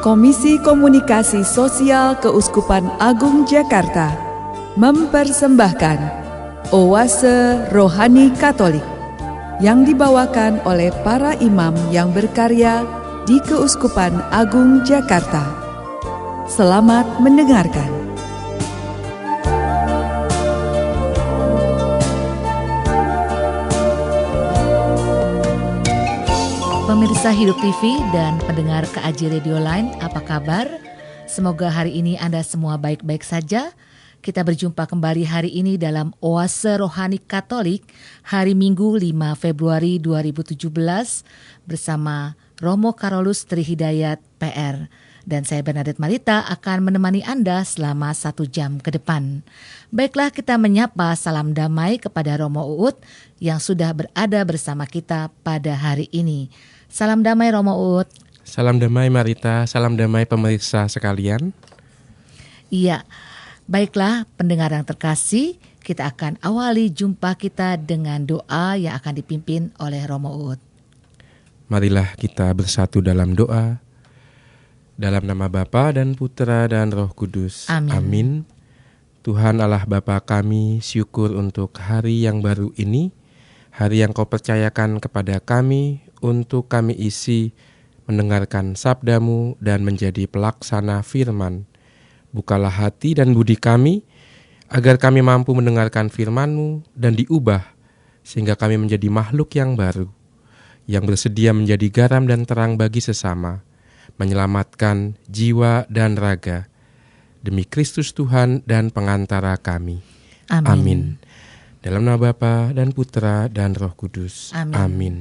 Komisi Komunikasi Sosial Keuskupan Agung Jakarta mempersembahkan Oase Rohani Katolik yang dibawakan oleh para imam yang berkarya di Keuskupan Agung Jakarta. Selamat mendengarkan. Pemirsa Hidup TV dan pendengar KAJ Radio Line, apa kabar? Semoga hari ini Anda semua baik-baik saja. Kita berjumpa kembali hari ini dalam Oase Rohani Katolik hari Minggu 5 Februari 2017 bersama Romo Karolus Trihidayat PR. Dan saya Bernadette Marita akan menemani Anda selama 1 jam ke depan. Baiklah, kita menyapa salam damai kepada Romo Uut yang sudah berada bersama kita pada hari ini. Salam damai Romo Uut. Salam damai Marita, salam damai pemirsa sekalian. Iya, baiklah pendengar yang terkasih, kita akan awali jumpa kita dengan doa yang akan dipimpin oleh Romo Uut. Marilah kita bersatu dalam doa. Dalam nama Bapa dan Putra dan Roh Kudus. Amin. Amin. Tuhan Allah Bapa kami, syukur untuk hari yang baru ini, hari yang Kau percayakan kepada kami, untuk kami isi mendengarkan sabda-Mu dan menjadi pelaksana firman. Bukalah hati dan budi kami, agar kami mampu mendengarkan firman-Mu dan diubah, sehingga kami menjadi makhluk yang baru, yang bersedia menjadi garam dan terang bagi sesama, menyelamatkan jiwa dan raga, demi Kristus Tuhan dan pengantara kami. Amin. Amin. Dalam nama Bapa dan Putra dan Roh Kudus. Amin. Amin.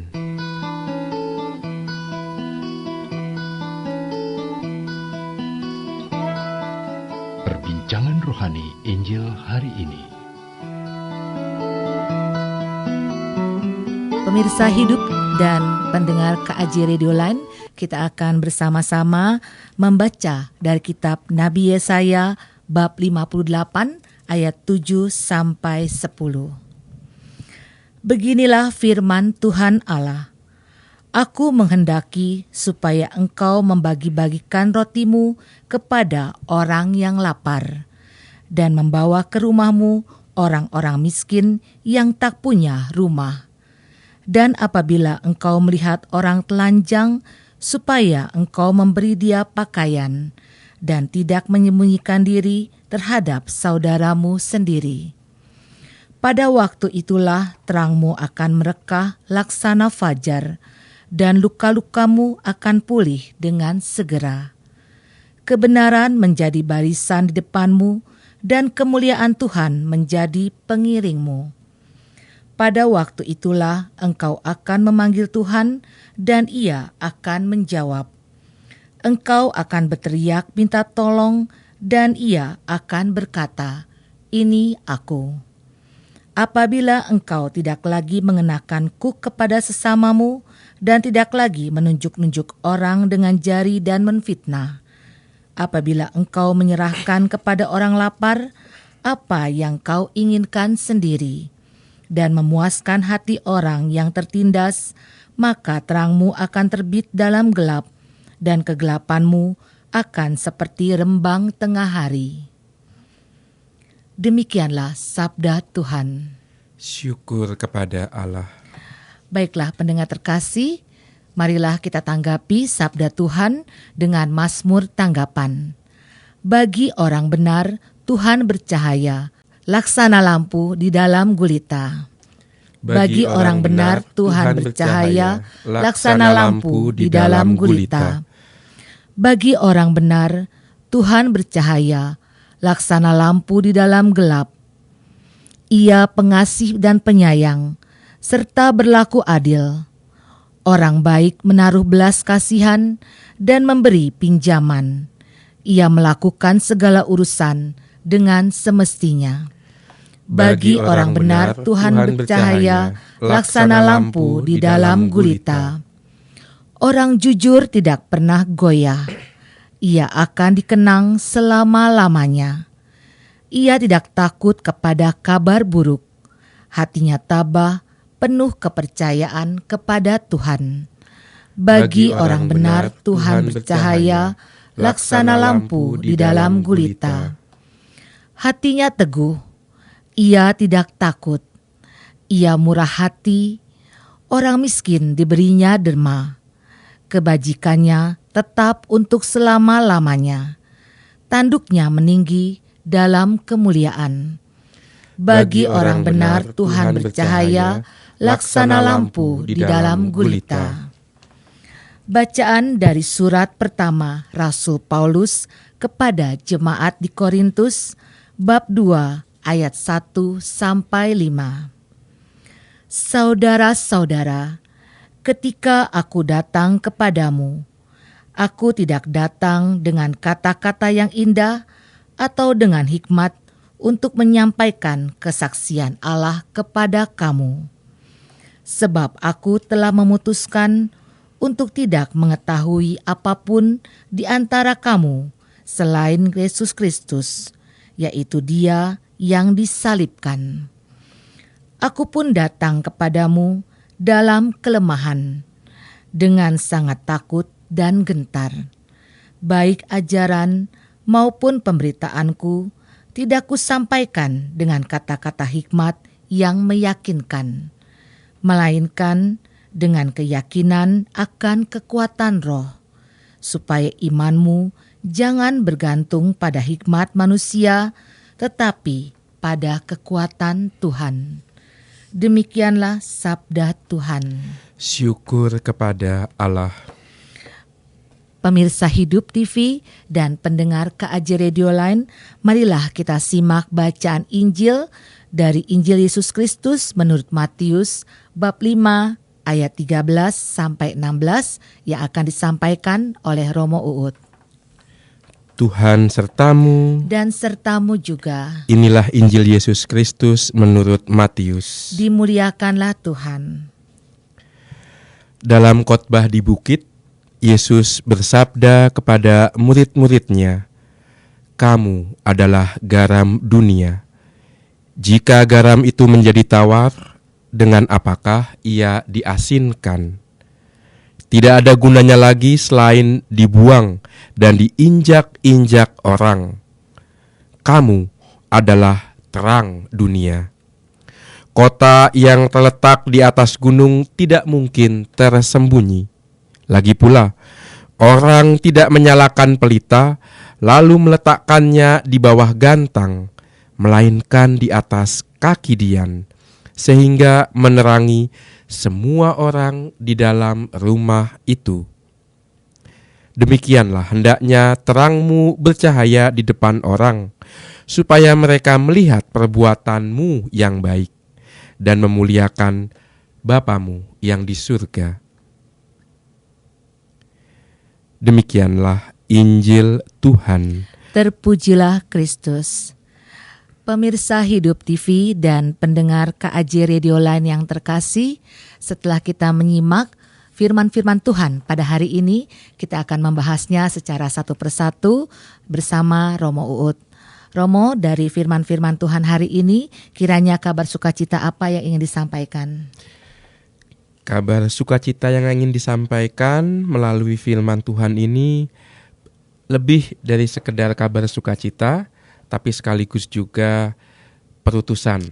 Perbincangan Rohani Injil hari ini. Pemirsa Hidup dan pendengar KAJ Radio Line, kita akan bersama-sama membaca dari kitab Nabi Yesaya bab 58 ayat 7 sampai 10. Beginilah firman Tuhan Allah. Aku menghendaki supaya engkau membagi-bagikan rotimu kepada orang yang lapar dan membawa ke rumahmu orang-orang miskin yang tak punya rumah. Dan apabila engkau melihat orang telanjang, supaya engkau memberi dia pakaian dan tidak menyembunyikan diri terhadap saudaramu sendiri. Pada waktu itulah terangmu akan merekah laksana fajar, dan luka-lukamu akan pulih dengan segera. Kebenaran menjadi barisan di depanmu, dan kemuliaan Tuhan menjadi pengiringmu. Pada waktu itulah engkau akan memanggil Tuhan, dan Ia akan menjawab. Engkau akan berteriak minta tolong, dan Ia akan berkata, "Ini aku." Apabila engkau tidak lagi mengenakan kuk kepada sesamamu, dan tidak lagi menunjuk-nunjuk orang dengan jari dan menfitnah. Apabila engkau menyerahkan kepada orang lapar apa yang kau inginkan sendiri, dan memuaskan hati orang yang tertindas, maka terangmu akan terbit dalam gelap, dan kegelapanmu akan seperti rembang tengah hari. Demikianlah sabda Tuhan. Syukur kepada Allah. Baiklah pendengar terkasih, marilah kita tanggapi sabda Tuhan dengan Mazmur tanggapan. Bagi orang benar, Tuhan bercahaya, laksana lampu di dalam gulita. Bagi orang benar, Tuhan bercahaya, laksana lampu di dalam gulita. Bagi orang benar, Tuhan bercahaya, laksana lampu di dalam gelap. Ia pengasih dan penyayang, serta berlaku adil. Orang baik menaruh belas kasihan dan memberi pinjaman. Ia melakukan segala urusan dengan semestinya. Bagi orang benar, Tuhan bercahaya, laksana lampu di dalam gulita. Orang jujur tidak pernah goyah. Ia akan dikenang selama-lamanya. Ia tidak takut kepada kabar buruk. Hatinya tabah, penuh kepercayaan kepada Tuhan. Bagi orang benar, Tuhan bercahaya, laksana lampu di dalam gulita. Hatinya teguh, ia tidak takut. Ia murah hati, orang miskin diberinya derma. Kebajikannya tetap untuk selama-lamanya. Tanduknya meninggi dalam kemuliaan. Bagi orang benar Tuhan bercahaya, laksana lampu di dalam gulita. Bacaan dari surat pertama Rasul Paulus kepada jemaat di Korintus, bab 2 ayat 1-5. Saudara-saudara, ketika aku datang kepadamu, aku tidak datang dengan kata-kata yang indah atau dengan hikmat untuk menyampaikan kesaksian Allah kepada kamu. Sebab aku telah memutuskan untuk tidak mengetahui apapun di antara kamu selain Yesus Kristus, yaitu Dia yang disalibkan. Aku pun datang kepadamu dalam kelemahan, dengan sangat takut dan gentar. Baik ajaran maupun pemberitaanku tidak kusampaikan dengan kata-kata hikmat yang meyakinkan, melainkan dengan keyakinan akan kekuatan roh, supaya imanmu jangan bergantung pada hikmat manusia, tetapi pada kekuatan Tuhan. Demikianlah sabda Tuhan. Syukur kepada Allah. Pemirsa Hidup TV dan pendengar KAJ Radio Line, marilah kita simak bacaan Injil dari Injil Yesus Kristus menurut Matius bab 5 ayat 13-16 yang akan disampaikan oleh Romo Uut. Tuhan sertamu Dan sertamu juga. Inilah Injil Yesus Kristus menurut Matius. Dimuliakanlah Tuhan. Dalam khotbah di bukit, Yesus bersabda kepada murid-muridnya, "Kamu adalah garam dunia. Jika garam itu menjadi tawar, dengan apakah ia diasinkan? Tidak ada gunanya lagi selain dibuang dan diinjak-injak orang. Kamu adalah terang dunia. Kota yang terletak di atas gunung tidak mungkin tersembunyi. Lagi pula, orang tidak menyalakan pelita lalu meletakkannya di bawah gantang, melainkan di atas kaki dian, sehingga menerangi semua orang di dalam rumah itu. Demikianlah hendaknya terangmu bercahaya di depan orang, supaya mereka melihat perbuatanmu yang baik dan memuliakan Bapamu yang di surga." Demikianlah Injil Tuhan. Terpujilah Kristus. Pemirsa Hidup TV dan pendengar KAJ Radio Line yang terkasih, setelah kita menyimak firman-firman Tuhan pada hari ini, kita akan membahasnya secara satu persatu bersama Romo Uut. Romo, dari firman-firman Tuhan hari ini, kiranya kabar sukacita apa yang ingin disampaikan? Kabar sukacita yang ingin disampaikan melalui firman Tuhan ini lebih dari sekedar kabar sukacita, tapi sekaligus juga perutusan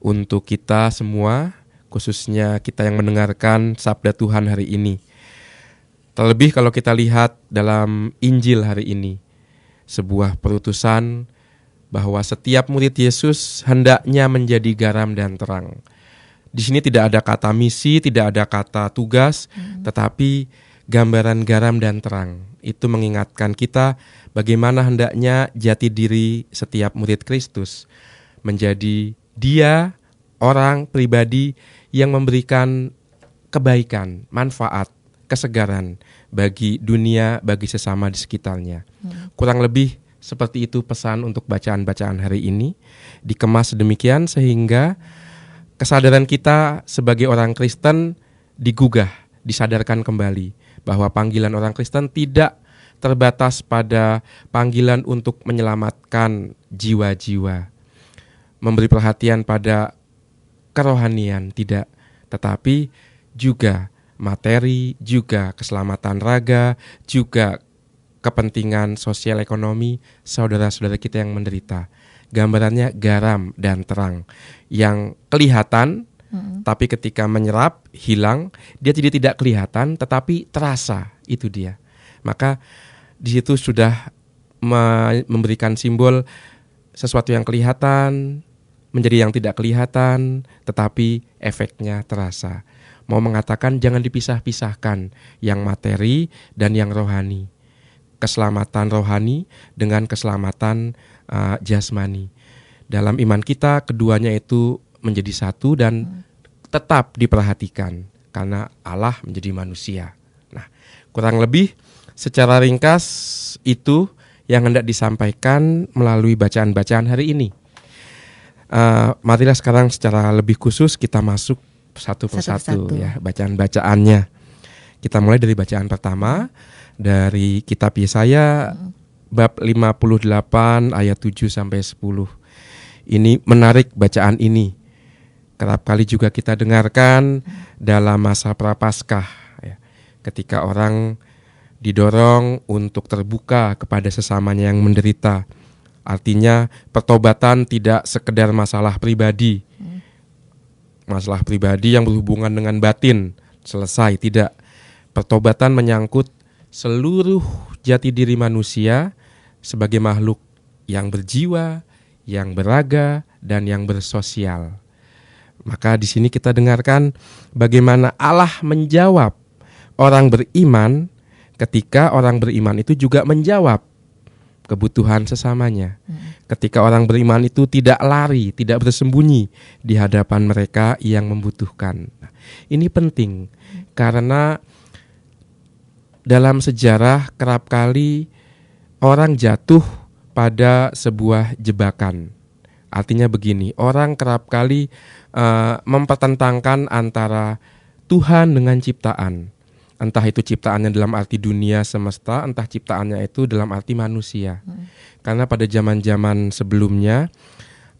untuk kita semua, khususnya kita yang mendengarkan sabda Tuhan hari ini. Terlebih kalau kita lihat dalam Injil hari ini, sebuah perutusan bahwa setiap murid Yesus hendaknya menjadi garam dan terang. Di sini tidak ada kata misi, tidak ada kata tugas, tetapi gambaran garam dan terang. Itu mengingatkan kita bagaimana hendaknya jati diri setiap murid Kristus. Menjadi dia orang pribadi yang memberikan kebaikan, manfaat, kesegaran bagi dunia, bagi sesama di sekitarnya. Kurang lebih seperti itu pesan untuk bacaan-bacaan hari ini. Dikemas demikian sehingga kesadaran kita sebagai orang Kristen digugah, disadarkan kembali bahwa panggilan orang Kristen tidak terbatas pada panggilan untuk menyelamatkan jiwa-jiwa, memberi perhatian pada kerohanian, tidak, tetapi juga materi, juga keselamatan raga, juga kepentingan sosial ekonomi saudara-saudara kita yang menderita. Gambarannya garam dan terang yang kelihatan, tapi ketika menyerap, hilang, dia tidak kelihatan, tetapi terasa, itu dia. Maka di situ sudah memberikan simbol sesuatu yang kelihatan menjadi yang tidak kelihatan, tetapi efeknya terasa. Mau mengatakan jangan dipisah-pisahkan yang materi dan yang rohani. Keselamatan rohani dengan keselamatan jasmani. Dalam iman kita keduanya itu menjadi satu dan tetap diperhatikan karena Allah menjadi manusia. Nah, kurang lebih secara ringkas itu yang hendak disampaikan melalui bacaan-bacaan hari ini. Marilah sekarang secara lebih khusus kita masuk satu persatu ya, bacaan-bacaannya. Kita mulai dari bacaan pertama dari kitab Yesaya bab 58 ayat 7 sampai 10. Ini menarik bacaan ini. Kerap kali juga kita dengarkan dalam masa Prapaskah ya, ketika orang didorong untuk terbuka kepada sesamanya yang menderita. Artinya pertobatan tidak sekedar masalah pribadi. Masalah pribadi yang berhubungan dengan batin selesai, tidak. Pertobatan menyangkut seluruh jati diri manusia sebagai makhluk yang berjiwa, yang beraga, dan yang bersosial. Maka di sini kita dengarkan bagaimana Allah menjawab orang beriman ketika orang beriman itu juga menjawab kebutuhan sesamanya. Ketika orang beriman itu tidak lari, tidak bersembunyi di hadapan mereka yang membutuhkan. Nah, ini penting karena dalam sejarah kerap kali orang jatuh pada sebuah jebakan. Artinya begini, orang kerap kali mempertentangkan antara Tuhan dengan ciptaan. Entah itu ciptaannya dalam arti dunia semesta, entah ciptaannya itu dalam arti manusia. Karena pada zaman-zaman sebelumnya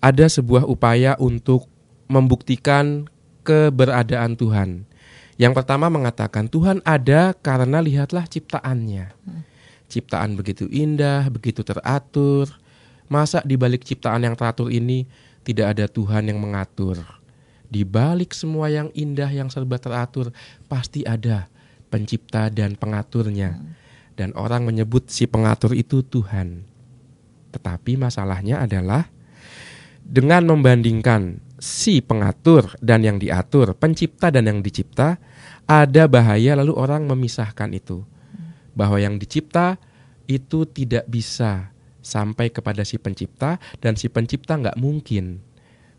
ada sebuah upaya untuk membuktikan keberadaan Tuhan. Yang pertama mengatakan Tuhan ada karena lihatlah ciptaannya. Ciptaan begitu indah, begitu teratur. Masa di balik ciptaan yang teratur ini tidak ada Tuhan yang mengatur? Di balik semua yang indah, yang serba teratur, pasti ada pencipta dan pengaturnya. Dan orang menyebut si pengatur itu Tuhan. Tetapi masalahnya adalah dengan membandingkan si pengatur dan yang diatur, pencipta dan yang dicipta, ada bahaya lalu orang memisahkan itu. Bahwa yang dicipta itu tidak bisa sampai kepada si pencipta dan si pencipta nggak mungkin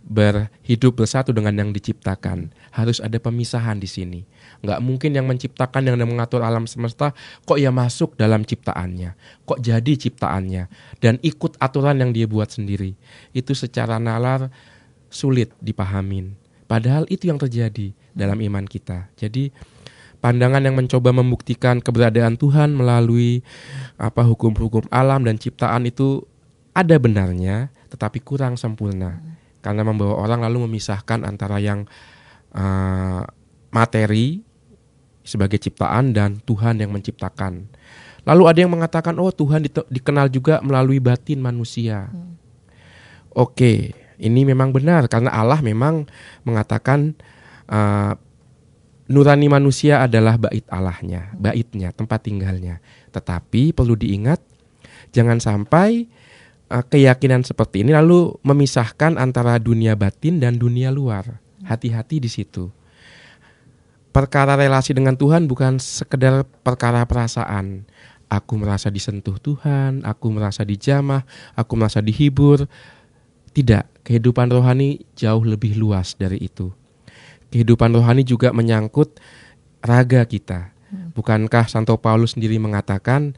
berhidup bersatu dengan yang diciptakan. Harus ada pemisahan di sini. Nggak mungkin yang menciptakan, yang mengatur alam semesta kok ya masuk dalam ciptaannya, kok jadi ciptaannya dan ikut aturan yang dia buat sendiri. Itu secara nalar sulit dipahamin. Padahal itu yang terjadi dalam iman kita. Jadi pandangan yang mencoba membuktikan keberadaan Tuhan melalui hukum-hukum alam dan ciptaan itu ada benarnya, tetapi kurang sempurna. Karena membawa orang lalu memisahkan antara yang materi sebagai ciptaan dan Tuhan yang menciptakan. Lalu ada yang mengatakan, oh Tuhan dikenal juga melalui batin manusia. Oke, ini memang benar karena Allah memang mengatakan nurani manusia adalah bait Allahnya, baitnya, tempat tinggalnya. Tetapi perlu diingat, jangan sampai keyakinan seperti ini lalu memisahkan antara dunia batin dan dunia luar. Hati-hati di situ. Perkara relasi dengan Tuhan bukan sekedar perkara perasaan. Aku merasa disentuh Tuhan, aku merasa dijamah, aku merasa dihibur. Tidak, kehidupan rohani jauh lebih luas dari itu. Kehidupan rohani juga menyangkut raga kita. Bukankah Santo Paulus sendiri mengatakan,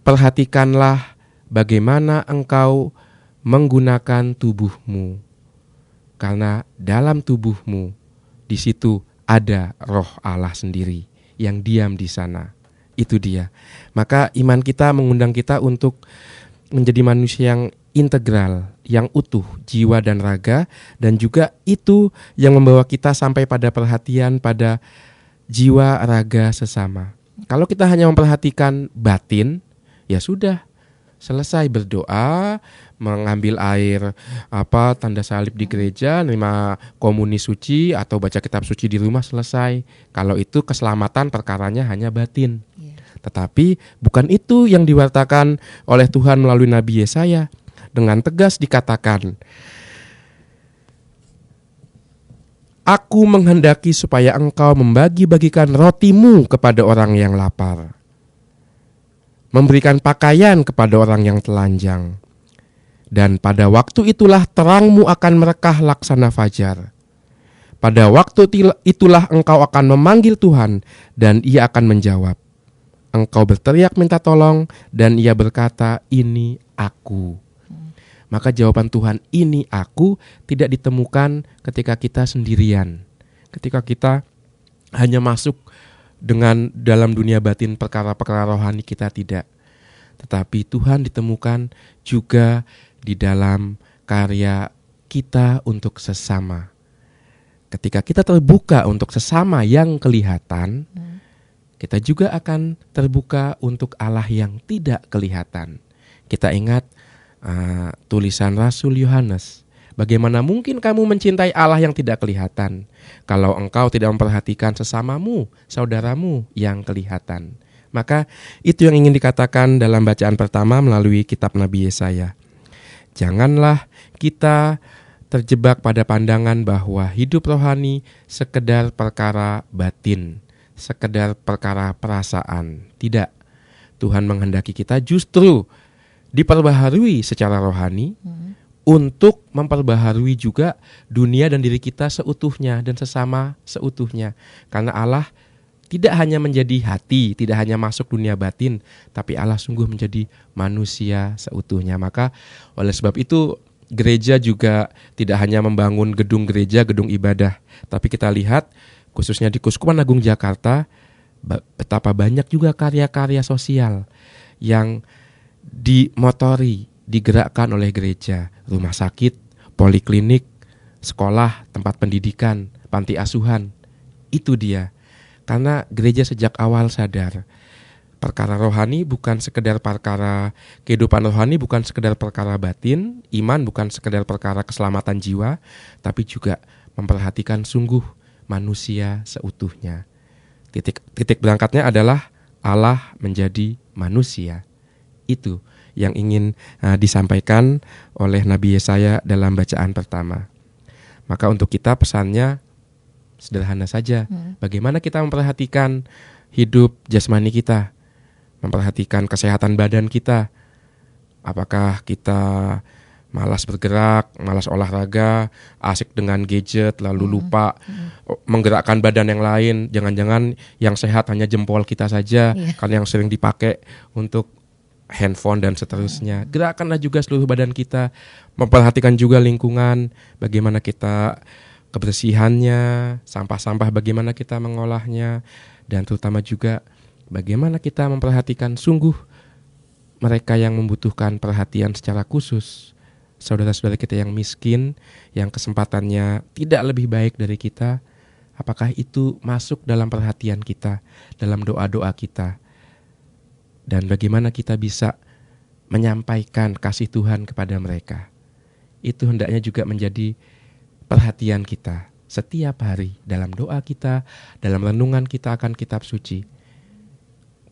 perhatikanlah bagaimana engkau menggunakan tubuhmu. Karena dalam tubuhmu, di situ ada roh Allah sendiri yang diam di sana. Itu dia. Maka iman kita mengundang kita untuk menjadi manusia yang integral, yang utuh, jiwa dan raga. Dan juga itu yang membawa kita sampai pada perhatian pada jiwa raga sesama. Kalau kita hanya memperhatikan batin, ya sudah, selesai berdoa, mengambil air tanda salib di gereja, nerima komuni suci atau baca kitab suci di rumah, selesai. Kalau itu keselamatan perkaranya hanya batin. Tetapi bukan itu yang diwartakan oleh Tuhan melalui Nabi Yesaya. Dengan tegas dikatakan, Aku menghendaki supaya engkau membagi-bagikan rotimu kepada orang yang lapar, memberikan pakaian kepada orang yang telanjang. Dan pada waktu itulah terangmu akan merekah laksana fajar. Pada waktu itulah engkau akan memanggil Tuhan, dan Ia akan menjawab. Engkau berteriak minta tolong, dan Ia berkata, ini aku. Maka jawaban Tuhan, ini aku, tidak ditemukan ketika kita sendirian. Ketika kita hanya masuk dengan dalam dunia batin perkara-perkara rohani, kita tidak. Tetapi Tuhan ditemukan juga di dalam karya kita untuk sesama. Ketika kita terbuka untuk sesama yang kelihatan, kita juga akan terbuka untuk Allah yang tidak kelihatan. Kita ingat tulisan Rasul Yohanes, bagaimana mungkin kamu mencintai Allah yang tidak kelihatan kalau engkau tidak memperhatikan sesamamu, saudaramu yang kelihatan. Maka itu yang ingin dikatakan dalam bacaan pertama melalui kitab Nabi Yesaya. Janganlah kita terjebak pada pandangan bahwa hidup rohani sekedar perkara batin, sekedar perkara perasaan. Tidak. Tuhan menghendaki kita justru diperbaharui secara rohani untuk memperbaharui juga dunia dan diri kita seutuhnya dan sesama seutuhnya. Karena Allah tidak hanya menjadi hati, tidak hanya masuk dunia batin, tapi Allah sungguh menjadi manusia seutuhnya. Maka oleh sebab itu gereja juga tidak hanya membangun gedung gereja, gedung ibadah, tapi kita lihat khususnya di Keuskupan Agung Jakarta betapa banyak juga karya-karya sosial yang dimotori, digerakkan oleh gereja, rumah sakit, poliklinik, sekolah, tempat pendidikan, panti asuhan. Itu dia. Karena gereja sejak awal sadar, perkara rohani bukan sekedar perkara kehidupan rohani, bukan sekedar perkara batin, iman bukan sekedar perkara keselamatan jiwa, tapi juga memperhatikan sungguh manusia seutuhnya. Titik berangkatnya adalah Allah menjadi manusia. Itu yang ingin disampaikan oleh Nabi Yesaya dalam bacaan pertama. Maka untuk kita pesannya sederhana saja. Bagaimana kita memperhatikan hidup jasmani kita, memperhatikan kesehatan badan kita. Apakah kita malas bergerak, malas olahraga, asik dengan gadget, lalu lupa menggerakkan badan yang lain. Jangan-jangan yang sehat hanya jempol kita saja, karena yang sering dipakai untuk handphone dan seterusnya. Gerakkanlah juga seluruh badan kita, memperhatikan juga lingkungan, bagaimana kita kebersihannya, sampah-sampah bagaimana kita mengolahnya, dan terutama juga bagaimana kita memperhatikan sungguh mereka yang membutuhkan perhatian secara khusus. Saudara-saudara kita yang miskin, yang kesempatannya tidak lebih baik dari kita, apakah itu masuk dalam perhatian kita, dalam doa-doa kita? Dan bagaimana kita bisa menyampaikan kasih Tuhan kepada mereka. Itu hendaknya juga menjadi perhatian kita setiap hari dalam doa kita, dalam renungan kita akan kitab suci.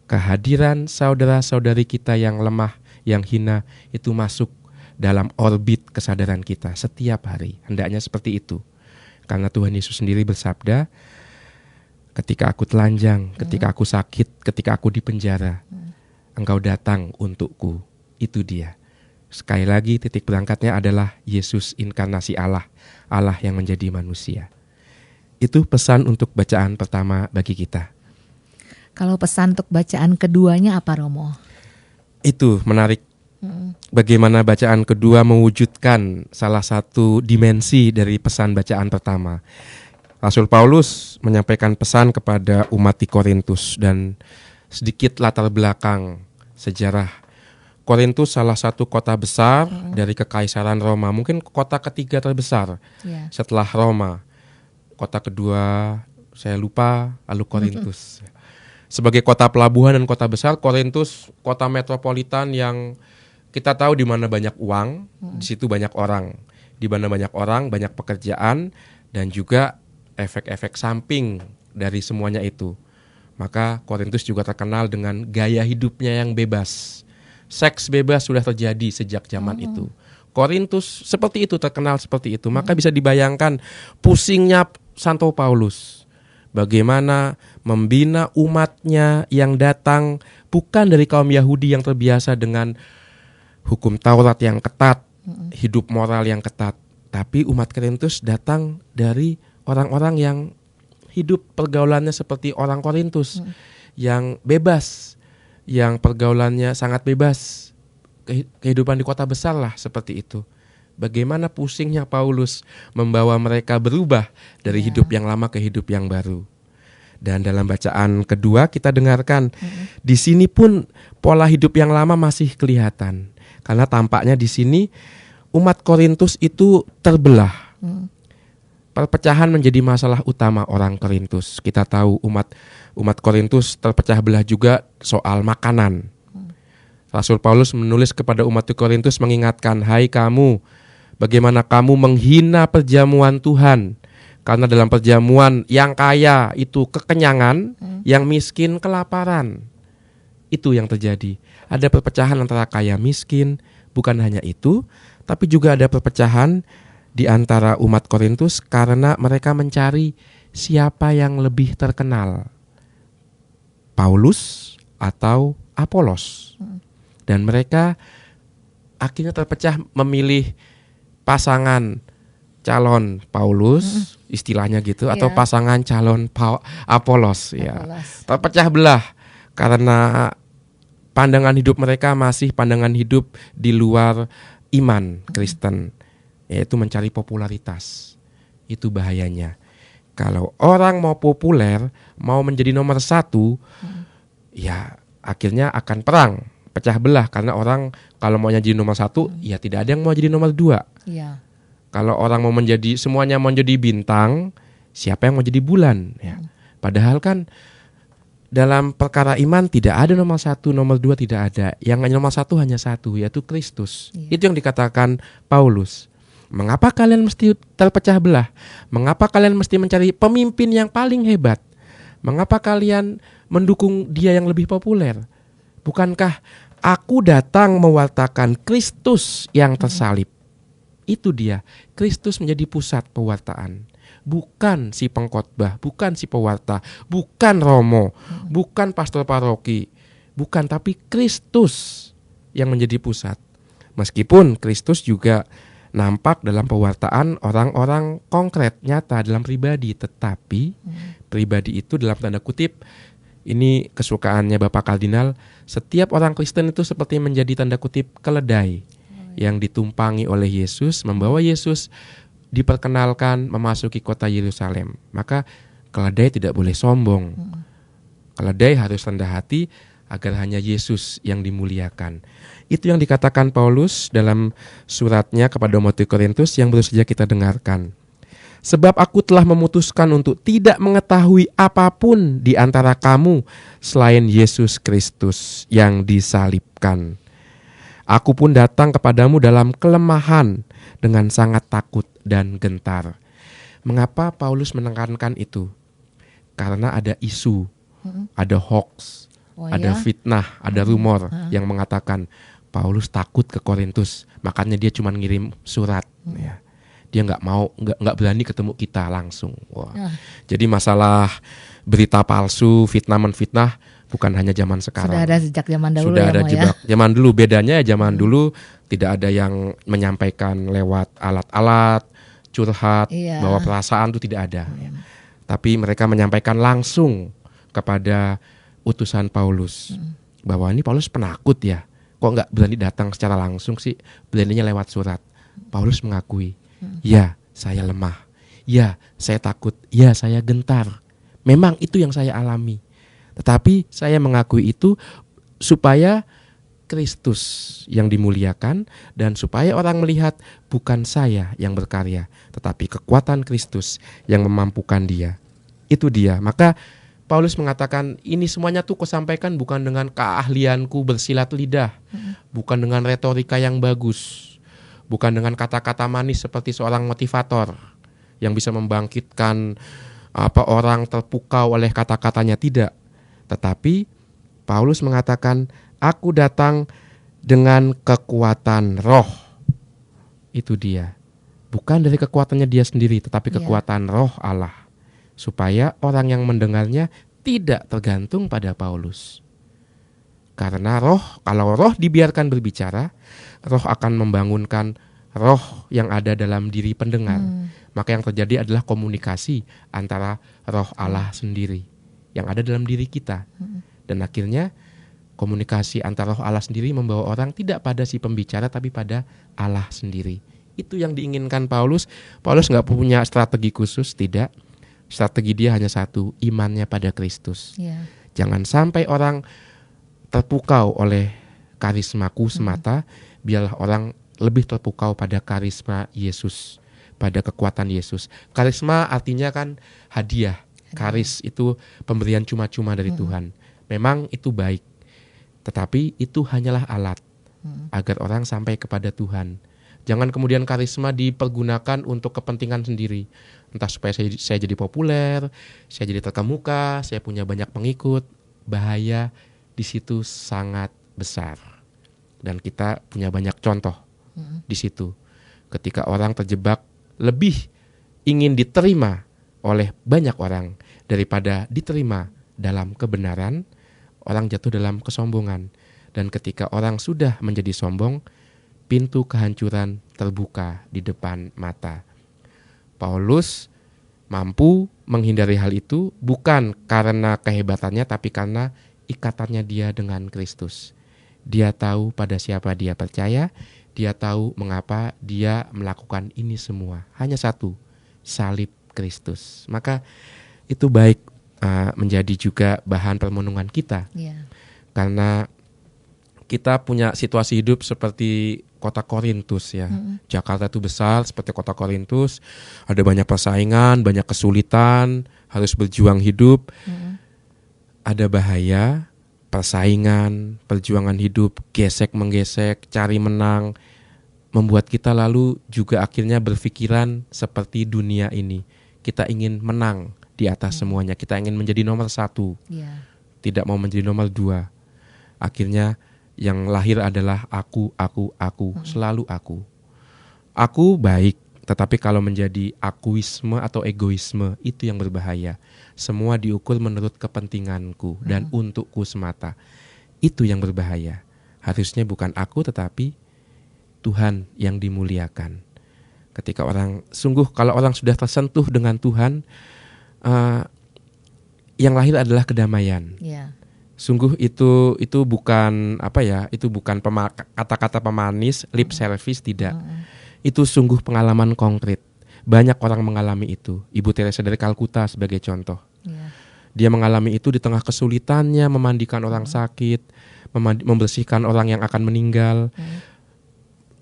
Kehadiran saudara-saudari kita yang lemah, yang hina, itu masuk dalam orbit kesadaran kita setiap hari. Hendaknya seperti itu. Karena Tuhan Yesus sendiri bersabda, ketika aku telanjang, ketika aku sakit, ketika aku di penjara, Engkau datang untukku. Itu dia. Sekali lagi titik berangkatnya adalah Yesus inkarnasi Allah, Allah yang menjadi manusia. Itu pesan untuk bacaan pertama bagi kita. Kalau pesan untuk bacaan keduanya apa, Romo? Itu menarik. Bagaimana bacaan kedua mewujudkan salah satu dimensi dari pesan bacaan pertama. Rasul Paulus menyampaikan pesan kepada umat di Korintus, dan sedikit latar belakang sejarah. Korintus salah satu kota besar dari Kekaisaran Roma, mungkin kota ketiga terbesar setelah Roma. Kota kedua saya lupa, lalu Korintus. Sebagai kota pelabuhan dan kota besar, Korintus kota metropolitan yang kita tahu di mana banyak uang, di situ banyak orang. Di mana banyak orang, banyak pekerjaan, dan juga efek-efek samping dari semuanya itu. Maka Korintus juga terkenal dengan gaya hidupnya yang bebas. Seks bebas sudah terjadi sejak zaman itu. Korintus seperti itu, terkenal seperti itu. Maka bisa dibayangkan pusingnya Santo Paulus. Bagaimana membina umatnya yang datang bukan dari kaum Yahudi yang terbiasa dengan hukum Taurat yang ketat, hidup moral yang ketat. Tapi umat Korintus datang dari orang-orang yang hidup pergaulannya seperti orang Korintus, yang bebas, yang pergaulannya sangat bebas. Kehidupan di kota besar lah seperti itu. Bagaimana pusingnya Paulus membawa mereka berubah dari hidup yang lama ke hidup yang baru. Dan dalam bacaan kedua kita dengarkan, di sini pun pola hidup yang lama masih kelihatan. Karena tampaknya di sini umat Korintus itu terbelah. Perpecahan menjadi masalah utama orang Korintus. Kita tahu umat Korintus terpecah belah juga soal makanan. Rasul Paulus menulis kepada umat Korintus mengingatkan, hai kamu, bagaimana kamu menghina perjamuan Tuhan. Karena dalam perjamuan yang kaya itu kekenyangan, yang miskin kelaparan. Itu yang terjadi. Ada perpecahan antara kaya miskin, bukan hanya itu, tapi juga ada perpecahan di antara umat Korintus karena mereka mencari siapa yang lebih terkenal, Paulus atau Apolos. Dan mereka akhirnya terpecah memilih pasangan calon Paulus, istilahnya gitu, atau pasangan calon Apolos. Ya. Terpecah belah karena pandangan hidup mereka masih pandangan hidup di luar iman Kristen, yaitu mencari popularitas. Itu bahayanya. Kalau orang mau populer, mau menjadi nomor satu, ya akhirnya akan perang, pecah belah. Karena orang kalau mau jadi nomor satu, ya tidak ada yang mau jadi nomor dua. Kalau orang mau menjadi, semuanya mau jadi bintang, siapa yang mau jadi bulan? Ya. Padahal kan dalam perkara iman tidak ada nomor satu, nomor dua tidak ada. Yang nomor satu hanya satu, yaitu Kristus. Itu yang dikatakan Paulus. Mengapa kalian mesti terpecah belah? Mengapa kalian mesti mencari pemimpin yang paling hebat? Mengapa kalian mendukung dia yang lebih populer? Bukankah aku datang mewartakan Kristus yang tersalib? Itu dia, Kristus menjadi pusat pewartaan. Bukan si pengkhotbah, bukan si pewarta, bukan romo, bukan pastor paroki, bukan, tapi Kristus yang menjadi pusat. Meskipun Kristus juga nampak dalam pewartaan orang-orang konkret, nyata dalam pribadi, tetapi pribadi itu dalam tanda kutip, ini kesukaannya Bapak Kardinal, setiap orang Kristen itu seperti menjadi tanda kutip keledai yang ditumpangi oleh Yesus, membawa Yesus diperkenalkan memasuki kota Yerusalem. Maka keledai tidak boleh sombong. Keledai harus rendah hati agar hanya Yesus yang dimuliakan. Itu yang dikatakan Paulus dalam suratnya kepada umat Korintus yang baru saja kita dengarkan. Sebab aku telah memutuskan untuk tidak mengetahui apapun di antara kamu selain Yesus Kristus yang disalibkan. Aku pun datang kepadamu dalam kelemahan dengan sangat takut dan gentar. Mengapa Paulus menekankan itu? Karena ada isu, ada hoax, ada fitnah, ada rumor yang mengatakan Paulus takut ke Korintus, makanya dia cuma ngirim surat. Ya. Dia nggak berani ketemu kita langsung. Wah. Jadi masalah berita palsu, fitnah menfitnah bukan hanya zaman sekarang. Sudah ada sejak zaman dahulu. Sudah ya, ada jebak. Ya? Zaman dulu bedanya zaman dulu tidak ada yang menyampaikan lewat alat-alat, curhat, bawa perasaan, itu tidak ada. Tapi mereka menyampaikan langsung kepada utusan Paulus bahwa ini Paulus penakut ya. Kok nggak berani datang secara langsung sih? Beraninya lewat surat. Paulus mengakui, ya saya lemah, ya saya takut, ya saya gentar. Memang itu yang saya alami. Tetapi saya mengakui itu supaya Kristus yang dimuliakan dan supaya orang melihat bukan saya yang berkarya, tetapi kekuatan Kristus yang memampukan dia. Itu dia. Maka Paulus mengatakan ini semuanya tuh kusampaikan bukan dengan keahlianku bersilat lidah, bukan dengan retorika yang bagus, bukan dengan kata-kata manis seperti seorang motivator yang bisa membangkitkan orang terpukau oleh kata-katanya, tidak. Tetapi Paulus mengatakan, aku datang dengan kekuatan roh. Itu dia. Bukan dari kekuatannya dia sendiri, tetapi kekuatan roh Allah. Supaya orang yang mendengarnya tidak tergantung pada Paulus. Karena kalau roh dibiarkan berbicara, roh akan membangunkan roh yang ada dalam diri pendengar. Maka yang terjadi adalah komunikasi antara roh Allah sendiri yang ada dalam diri kita. Dan akhirnya komunikasi antara roh Allah sendiri membawa orang tidak pada si pembicara tapi pada Allah sendiri. Itu yang diinginkan Paulus. Paulus gak punya strategi khusus, tidak. Strategi dia hanya satu, imannya pada Kristus. Jangan sampai orang terpukau oleh karismaku semata, biarlah orang lebih terpukau pada karisma Yesus, pada kekuatan Yesus. Karisma artinya kan hadiah. Karis itu pemberian cuma-cuma dari Tuhan. Memang itu baik, tetapi itu hanyalah alat agar orang sampai kepada Tuhan. Jangan kemudian karisma dipergunakan untuk kepentingan sendiri. Entah supaya saya jadi populer, saya jadi terkemuka, saya punya banyak pengikut. Bahaya di situ sangat besar. Dan kita punya banyak contoh di situ. Ketika orang terjebak lebih ingin diterima oleh banyak orang daripada diterima dalam kebenaran, orang jatuh dalam kesombongan. Dan ketika orang sudah menjadi sombong, pintu kehancuran terbuka di depan mata. Paulus mampu menghindari hal itu bukan karena kehebatannya, tapi karena ikatannya dia dengan Kristus. Dia tahu pada siapa dia percaya, dia tahu mengapa dia melakukan ini semua. Hanya satu, salib Kristus. Maka itu baik menjadi juga bahan permenungan kita. Karena kita punya situasi hidup seperti kota Korintus ya. Jakarta itu besar seperti kota Korintus. Ada banyak persaingan, banyak kesulitan, harus berjuang hidup. Ada bahaya, persaingan, perjuangan hidup, gesek-menggesek, cari menang, membuat kita lalu juga akhirnya berpikiran seperti dunia ini. Kita ingin menang di atas semuanya. Kita ingin menjadi nomor 1. Tidak mau menjadi nomor 2. Akhirnya yang lahir adalah aku, selalu aku. Aku baik, tetapi kalau menjadi akuisme atau egoisme, itu yang berbahaya. Semua diukur menurut kepentinganku dan untukku semata. Itu yang berbahaya. Harusnya bukan aku, tetapi Tuhan yang dimuliakan. Ketika kalau orang sudah tersentuh dengan Tuhan, yang lahir adalah kedamaian. Sungguh itu bukan itu bukan kata-kata pemanis, lip service, tidak. Itu sungguh pengalaman konkret. Banyak orang mengalami itu. Ibu Teresa dari Kalkuta sebagai contoh. Dia mengalami itu di tengah kesulitannya memandikan orang sakit, membersihkan orang yang akan meninggal,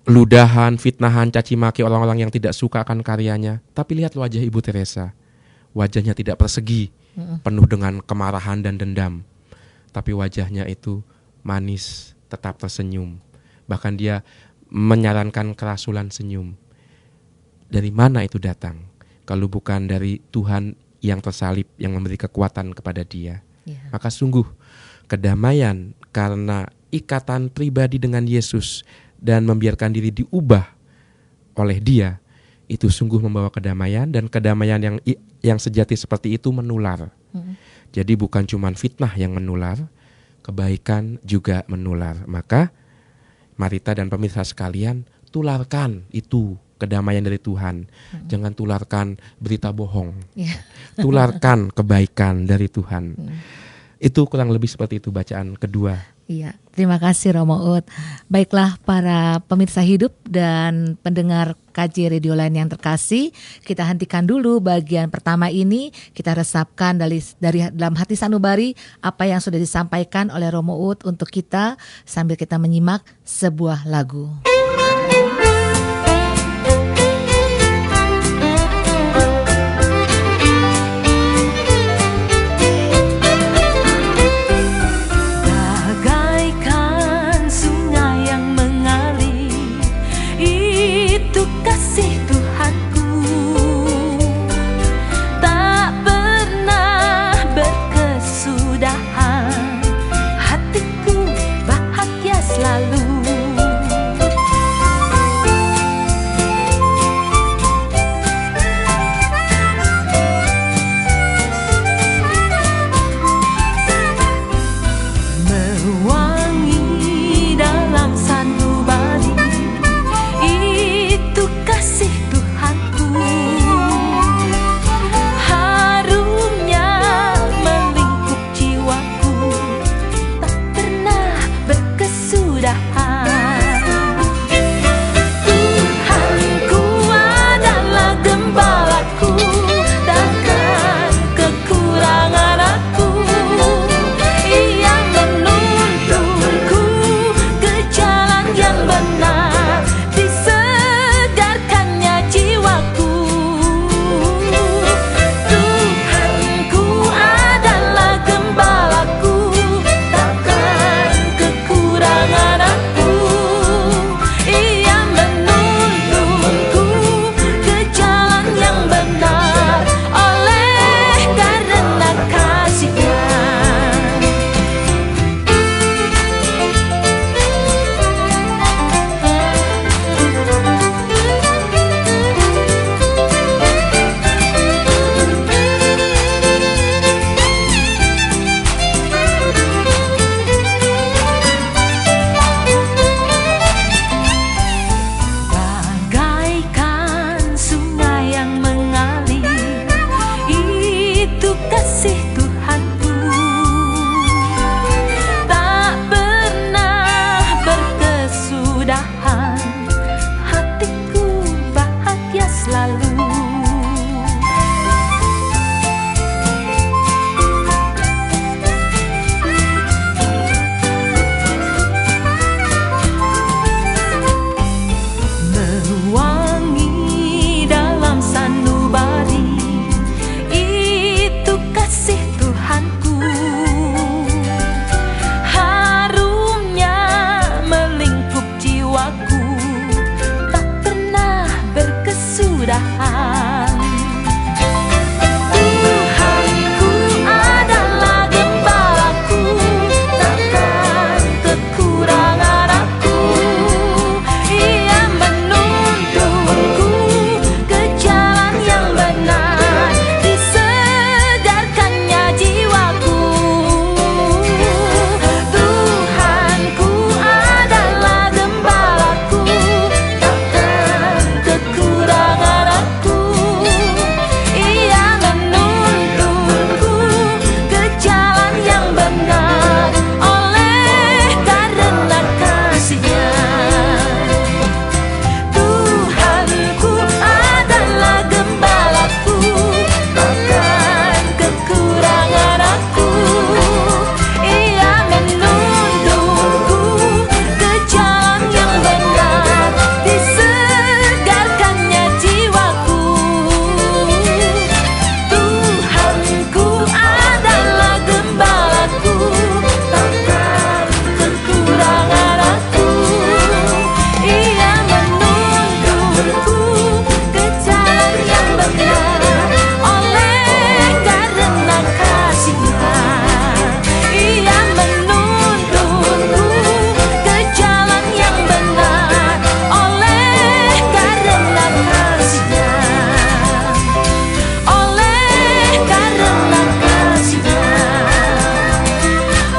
ludahan, fitnahan, caci maki orang-orang yang tidak suka akan karyanya. Tapi lihat wajah Ibu Teresa. Wajahnya tidak persegi, penuh dengan kemarahan dan dendam. Tapi wajahnya itu manis, tetap tersenyum. Bahkan dia menyarankan kerasulan senyum. Dari mana itu datang? Kalau bukan dari Tuhan yang tersalib, yang memberi kekuatan kepada dia. Maka sungguh kedamaian karena ikatan pribadi dengan Yesus dan membiarkan diri diubah oleh dia, itu sungguh membawa kedamaian, dan kedamaian yang sejati seperti itu menular. Jadi bukan cuma fitnah yang menular, kebaikan juga menular. Maka Marita dan pemirsa sekalian, tularkan itu kedamaian dari Tuhan. Jangan tularkan berita bohong. Tularkan kebaikan dari Tuhan. Itu kurang lebih seperti itu bacaan kedua. Iya, terima kasih Romo Ut. Baiklah para pemirsa hidup dan pendengar KJ Radio lain yang terkasih, kita hentikan dulu bagian pertama ini. Kita resapkan dari dalam hati sanubari apa yang sudah disampaikan oleh Romo Ut untuk kita sambil kita menyimak sebuah lagu. selalu. Mewangi dalam sanubari, itu kasih Tuhanku. Harumnya melingkup jiwaku, tak pernah berkesudahan. Tuhanku adalah gembalaku, takkan kekurangan aku. Ia menuntunku ke jalan yang benar, disegarkannya jiwaku. Tuhanku adalah gembalaku, takkan kekurangan aku. Ia menuntunku ke jalan yang benar, oleh karena kasih-Nya. Tuhanku adalah gembalaku, takkan kekurangan aku. Ia menuntunku ke jalan yang benar, disegarkannya jiwaku. Tuhanku adalah gembalaku, takkan kekurangan aku. Ia menuntunku ke jalan yang benar, oleh karena kasih-Nya. Ia menuntunku ke jalan yang benar, oleh karena kasih-Nya. Oleh karena kasih-Nya.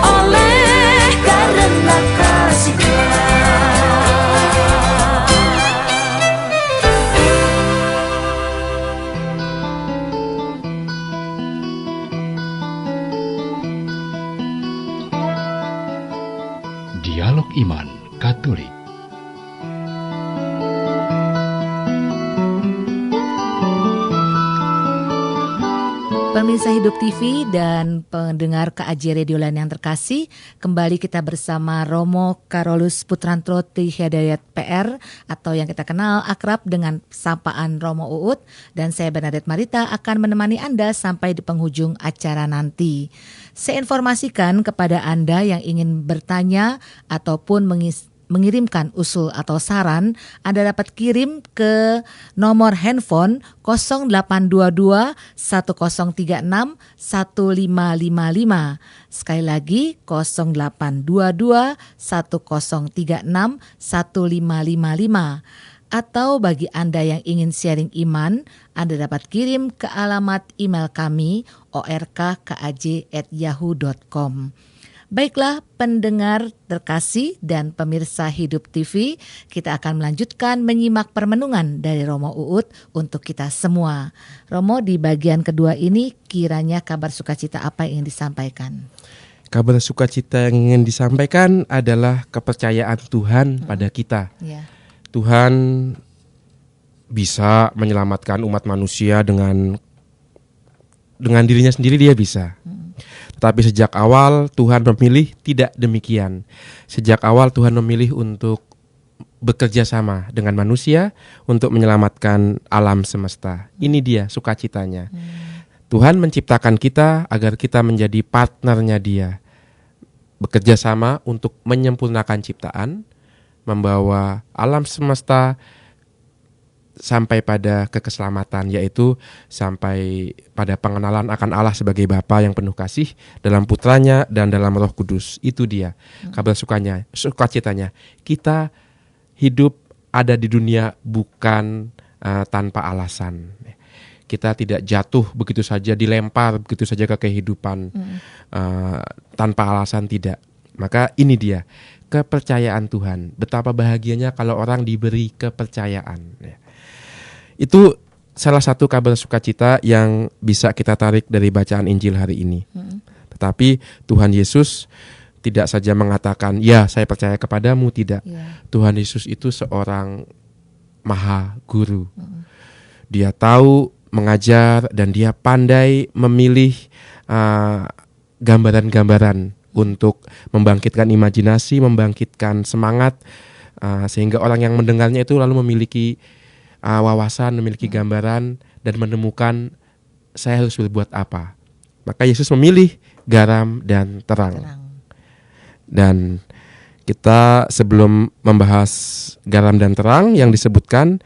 Oleh karena kasih-Nya. Dialog Iman Katolik. Pemirsa Hidup TV dan pendengar KAJ Radio lain yang terkasih, kembali kita bersama Romo Karolus Putranto Trihidayat PR atau yang kita kenal akrab dengan sapaan Romo Uut, dan saya Bernadette Marita akan menemani Anda sampai di penghujung acara nanti. Saya informasikan kepada Anda yang ingin bertanya ataupun mengirimkan usul atau saran, Anda dapat kirim ke nomor handphone 0822 1036 1555. Sekali lagi 0822 1036 1555. Atau bagi Anda yang ingin sharing iman, Anda dapat kirim ke alamat email kami orkkaj@yahoo.com. Baiklah pendengar terkasih dan pemirsa Hidup TV, kita akan melanjutkan menyimak permenungan dari Romo Uut untuk kita semua. Romo, di bagian kedua ini kiranya kabar sukacita apa yang ingin disampaikan? Kabar sukacita yang ingin disampaikan adalah kepercayaan Tuhan pada kita. Ya. Tuhan bisa menyelamatkan umat manusia dengan dirinya sendiri, dia bisa. Tetapi sejak awal Tuhan memilih tidak demikian. Sejak awal Tuhan memilih untuk bekerja sama dengan manusia untuk menyelamatkan alam semesta. Ini dia sukacitanya. Tuhan menciptakan kita agar kita menjadi partnernya dia. Bekerja sama untuk menyempurnakan ciptaan, membawa alam semesta sampai pada keselamatan, yaitu sampai pada pengenalan akan Allah sebagai Bapa yang penuh kasih dalam Putranya dan dalam Roh Kudus. Itu dia kabar sukacitanya. Kita hidup ada di dunia bukan tanpa alasan. Kita tidak jatuh begitu saja, dilempar begitu saja ke kehidupan tanpa alasan, tidak. Maka ini dia kepercayaan Tuhan. Betapa bahagianya kalau orang diberi kepercayaan. Itu salah satu kabar sukacita yang bisa kita tarik dari bacaan Injil hari ini. Tetapi Tuhan Yesus tidak saja mengatakan, ya saya percaya kepadamu, tidak. Tuhan Yesus itu seorang maha guru. dia tahu mengajar, dan dia pandai memilih gambaran-gambaran untuk membangkitkan imajinasi, membangkitkan semangat, sehingga orang yang mendengarnya itu lalu memiliki wawasan, memiliki gambaran, dan menemukan saya harus berbuat apa. Maka Yesus memilih garam dan terang. Dan kita sebelum membahas garam dan terang yang disebutkan,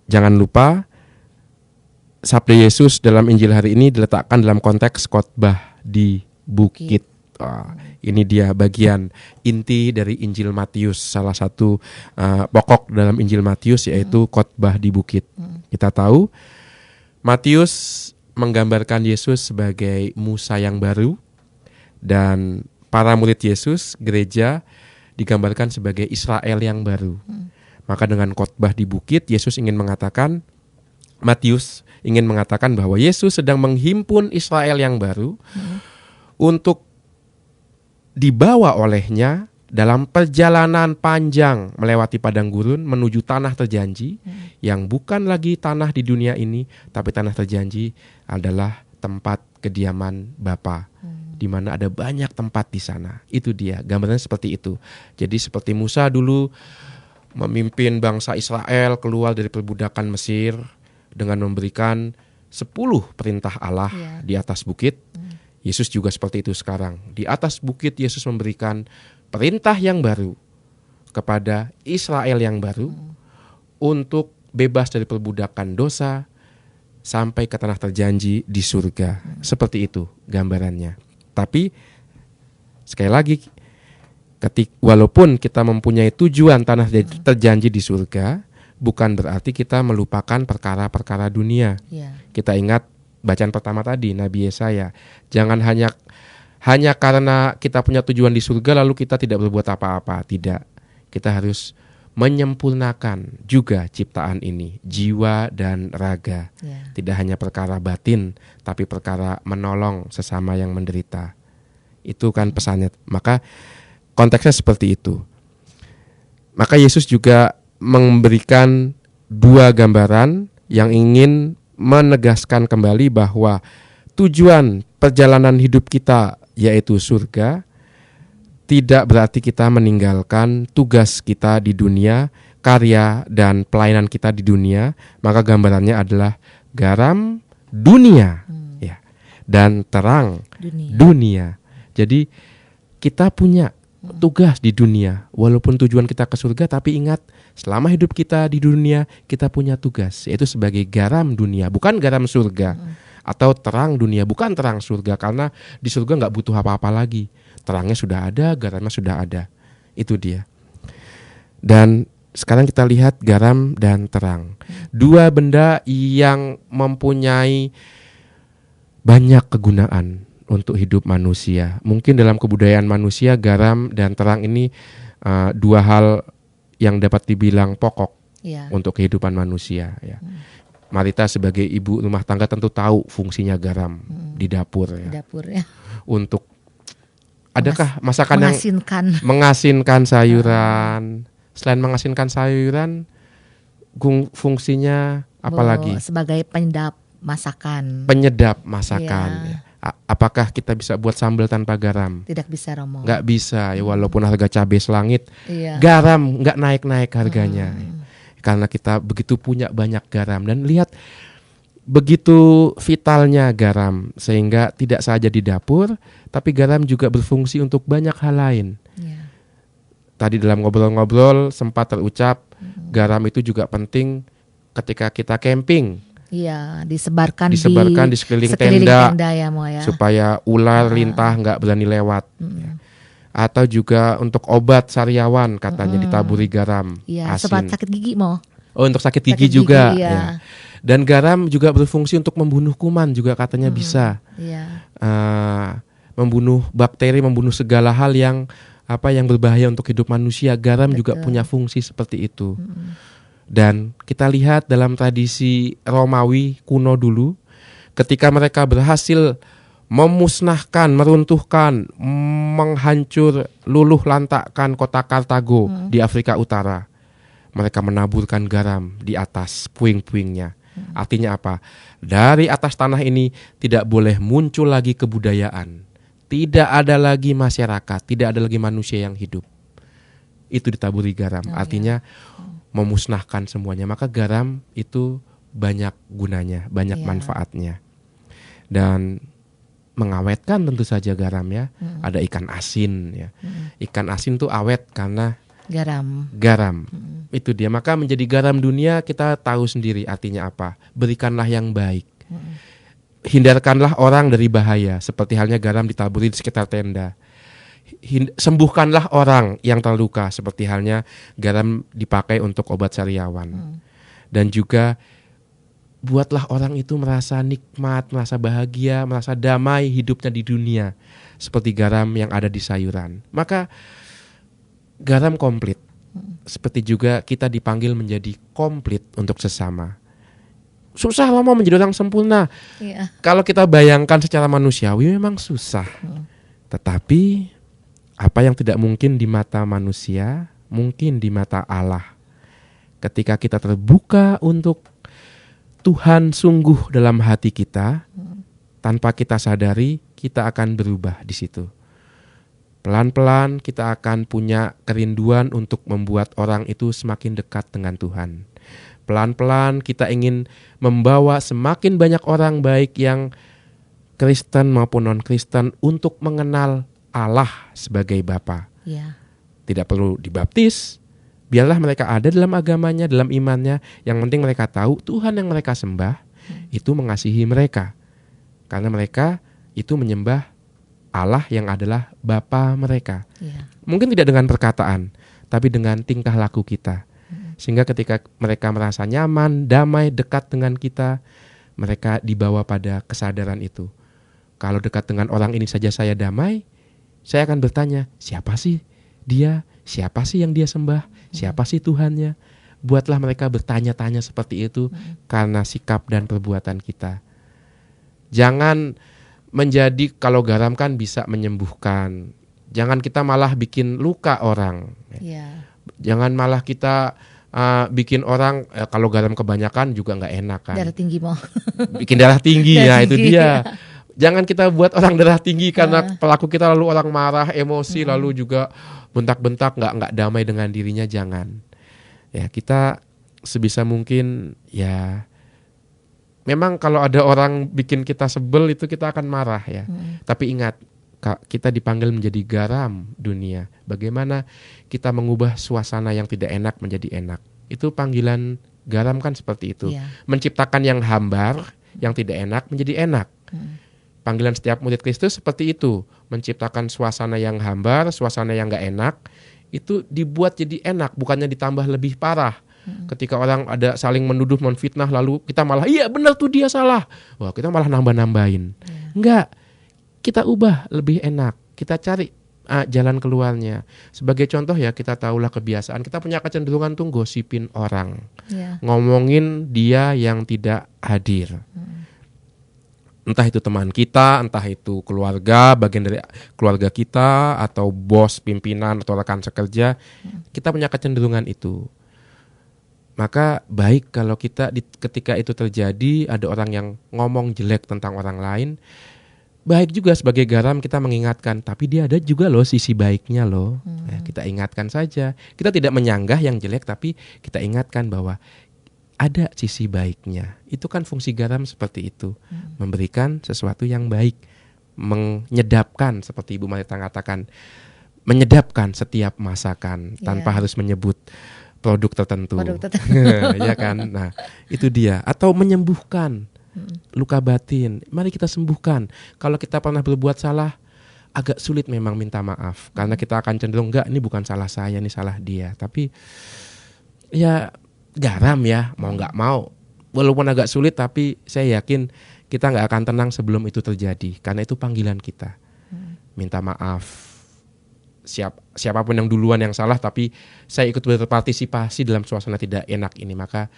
jangan lupa sabda Yesus dalam Injil hari ini diletakkan dalam konteks khotbah di bukit. Ini dia bagian inti dari Injil Matius, salah satu pokok dalam Injil Matius, yaitu khotbah di bukit. Kita tahu Matius menggambarkan Yesus sebagai Musa yang baru, dan para murid Yesus, gereja, digambarkan sebagai Israel yang baru. Maka dengan khotbah di bukit, Yesus ingin mengatakan, Matius ingin mengatakan bahwa Yesus sedang menghimpun Israel yang baru untuk dibawa olehnya dalam perjalanan panjang melewati padang gurun menuju tanah terjanji, yang bukan lagi tanah di dunia ini, tapi tanah terjanji adalah tempat kediaman Bapa, di mana ada banyak tempat di sana. Itu dia, gambarnya seperti itu. Jadi seperti Musa dulu memimpin bangsa Israel keluar dari perbudakan Mesir dengan memberikan 10 perintah Allah di atas bukit. Yesus juga seperti itu sekarang. Di atas bukit Yesus memberikan perintah yang baru kepada Israel yang baru untuk bebas dari perbudakan dosa sampai ke tanah terjanji di surga. Seperti itu gambarannya. Tapi sekali lagi, walaupun kita mempunyai tujuan tanah terjanji di surga, bukan berarti kita melupakan perkara-perkara dunia. Kita ingat bacaan pertama tadi, Nabi Yesaya. Jangan hanya karena kita punya tujuan di surga lalu kita tidak berbuat apa-apa. Tidak. Kita harus menyempurnakan juga ciptaan ini, jiwa dan raga. Tidak hanya perkara batin, tapi perkara menolong sesama yang menderita. Itu kan pesannya. Maka konteksnya seperti itu. Maka Yesus juga memberikan 2 gambaran yang ingin menegaskan kembali bahwa tujuan perjalanan hidup kita yaitu surga, tidak berarti kita meninggalkan tugas kita di dunia, karya dan pelayanan kita di dunia. Maka gambarannya adalah garam dunia, ya, dan terang dunia. Jadi kita punya tugas di dunia, walaupun tujuan kita ke surga, tapi ingat, selama hidup kita di dunia, kita punya tugas, yaitu sebagai garam dunia, bukan garam surga. Atau terang dunia, bukan terang surga, karena di surga gak butuh apa-apa lagi. Terangnya sudah ada, garamnya sudah ada. Itu dia. Dan sekarang kita lihat garam dan terang. 2 benda yang mempunyai banyak kegunaan untuk hidup manusia. Mungkin dalam kebudayaan manusia, garam dan terang ini 2 hal yang dapat dibilang pokok untuk kehidupan manusia. Ya. Marita sebagai ibu rumah tangga tentu tahu fungsinya garam di dapur. Ya. Untuk adakah masakan yang mengasinkan sayuran? Selain mengasinkan sayuran, fungsinya apa lagi? Sebagai penyedap masakan. Ya. Apakah kita bisa buat sambal tanpa garam? Tidak bisa, Romo. Nggak bisa, ya, walaupun harga cabai selangit, garam nggak naik-naik harganya. Karena kita begitu punya banyak garam. Dan lihat begitu vitalnya garam, sehingga tidak saja di dapur, tapi garam juga berfungsi untuk banyak hal lain. Tadi dalam ngobrol-ngobrol sempat terucap, garam itu juga penting ketika kita camping. Disebarkan di sekeliling tenda ya, Mo, ya. Supaya ular lintah nggak berani lewat. Atau juga untuk obat sariawan katanya ditaburi garam asin. Sobat sakit gigi, Mo. Untuk sakit gigi juga. Ya. Dan garam juga berfungsi untuk membunuh kuman juga katanya bisa. Membunuh bakteri, membunuh segala hal yang berbahaya untuk hidup manusia. Garam juga punya fungsi seperti itu. Dan kita lihat dalam tradisi Romawi kuno dulu, ketika mereka berhasil memusnahkan, meruntuhkan, menghancur, luluh lantakkan kota Kartago di Afrika Utara, mereka menaburkan garam di atas puing-puingnya. Artinya apa? Dari atas tanah ini tidak boleh muncul lagi kebudayaan. Tidak ada lagi masyarakat, tidak ada lagi manusia yang hidup. Itu ditaburi garam. Artinya memusnahkan semuanya. Maka garam itu banyak gunanya, banyak manfaatnya. Dan mengawetkan tentu saja garam ya. Ada ikan asin ya. Ikan asin tuh awet karena garam. Itu dia. Maka menjadi garam dunia kita tahu sendiri artinya apa. Berikanlah yang baik. Hindarkanlah orang dari bahaya. Seperti halnya garam ditaburi di sekitar tenda. Sembuhkanlah orang yang terluka. Seperti halnya garam dipakai untuk obat sariawan. Dan juga buatlah orang itu merasa nikmat, merasa bahagia, merasa damai hidupnya di dunia. Seperti garam yang ada di sayuran. Maka garam komplit. Seperti juga kita dipanggil menjadi komplit untuk sesama. Susah lama menjadi orang sempurna. Kalau kita bayangkan secara manusiawi memang susah. Tetapi apa yang tidak mungkin di mata manusia, mungkin di mata Allah. Ketika kita terbuka untuk Tuhan sungguh dalam hati kita, tanpa kita sadari, kita akan berubah di situ. Pelan-pelan kita akan punya kerinduan untuk membuat orang itu semakin dekat dengan Tuhan. Pelan-pelan kita ingin membawa semakin banyak orang baik yang Kristen maupun non-Kristen untuk mengenal Allah sebagai Bapa. Tidak perlu dibaptis, biarlah mereka ada dalam agamanya, dalam imannya. Yang penting mereka tahu Tuhan yang mereka sembah itu mengasihi mereka. Karena mereka itu menyembah Allah yang adalah Bapa mereka. Mungkin tidak dengan perkataan, tapi dengan tingkah laku kita. Sehingga ketika mereka merasa nyaman, damai, dekat dengan kita, mereka dibawa pada kesadaran itu. Kalau dekat dengan orang ini saja saya damai, saya akan bertanya, siapa sih dia? Siapa sih yang dia sembah? Siapa sih Tuhannya? Buatlah mereka bertanya-tanya seperti itu karena sikap dan perbuatan kita. Jangan menjadi, kalau garam kan bisa menyembuhkan. Jangan kita malah bikin luka orang. Jangan malah kita bikin orang, kalau garam kebanyakan juga nggak enak kan. Darah tinggi mau. Bikin darah tinggi ya, itu dia. Jangan kita buat orang darah tinggi karena pelaku kita lalu orang marah, emosi, lalu juga bentak-bentak, nggak damai dengan dirinya. Jangan. Ya, kita sebisa mungkin ya. Memang kalau ada orang bikin kita sebel itu kita akan marah ya. Tapi ingat, kita dipanggil menjadi garam dunia. Bagaimana kita mengubah suasana yang tidak enak menjadi enak. Itu panggilan garam kan seperti itu. Menciptakan yang hambar, yang tidak enak menjadi enak. Panggilan setiap murid Kristus seperti itu. Menciptakan suasana yang hambar, suasana yang gak enak. Itu dibuat jadi enak, bukannya ditambah lebih parah. Ketika orang ada saling menuduh, menfitnah, lalu kita malah, iya benar tuh dia salah. Wah, kita malah nambah-nambahin. Enggak, kita ubah lebih enak. Kita cari jalan keluarnya. Sebagai contoh ya, kita tahulah kebiasaan. Kita punya kecenderungan tuh gosipin orang. Ngomongin dia yang tidak hadir. Entah itu teman kita, entah itu keluarga, bagian dari keluarga kita, atau bos, pimpinan, atau rekan sekerja. Kita punya kecenderungan itu. Maka baik kalau kita ketika itu terjadi, ada orang yang ngomong jelek tentang orang lain, baik juga sebagai garam kita mengingatkan, tapi dia ada juga loh sisi baiknya loh. Nah, kita ingatkan saja. Kita tidak menyanggah yang jelek, tapi kita ingatkan bahwa ada sisi baiknya. Itu kan fungsi garam seperti itu. Memberikan sesuatu yang baik. Menyedapkan, seperti Ibu Marita katakan. Menyedapkan setiap masakan tanpa harus menyebut produk tertentu. Ya kan? Nah, itu dia. Atau menyembuhkan luka batin. Mari kita sembuhkan. Kalau kita pernah berbuat salah, agak sulit memang minta maaf. Karena kita akan cenderung, enggak, ini bukan salah saya, ini salah dia. Tapi ya garam ya, mau nggak mau. Walaupun agak sulit, tapi saya yakin kita nggak akan tenang sebelum itu terjadi. Karena itu panggilan kita. Minta maaf. Siapapun yang duluan yang salah, tapi saya ikut berpartisipasi dalam suasana tidak enak ini, maka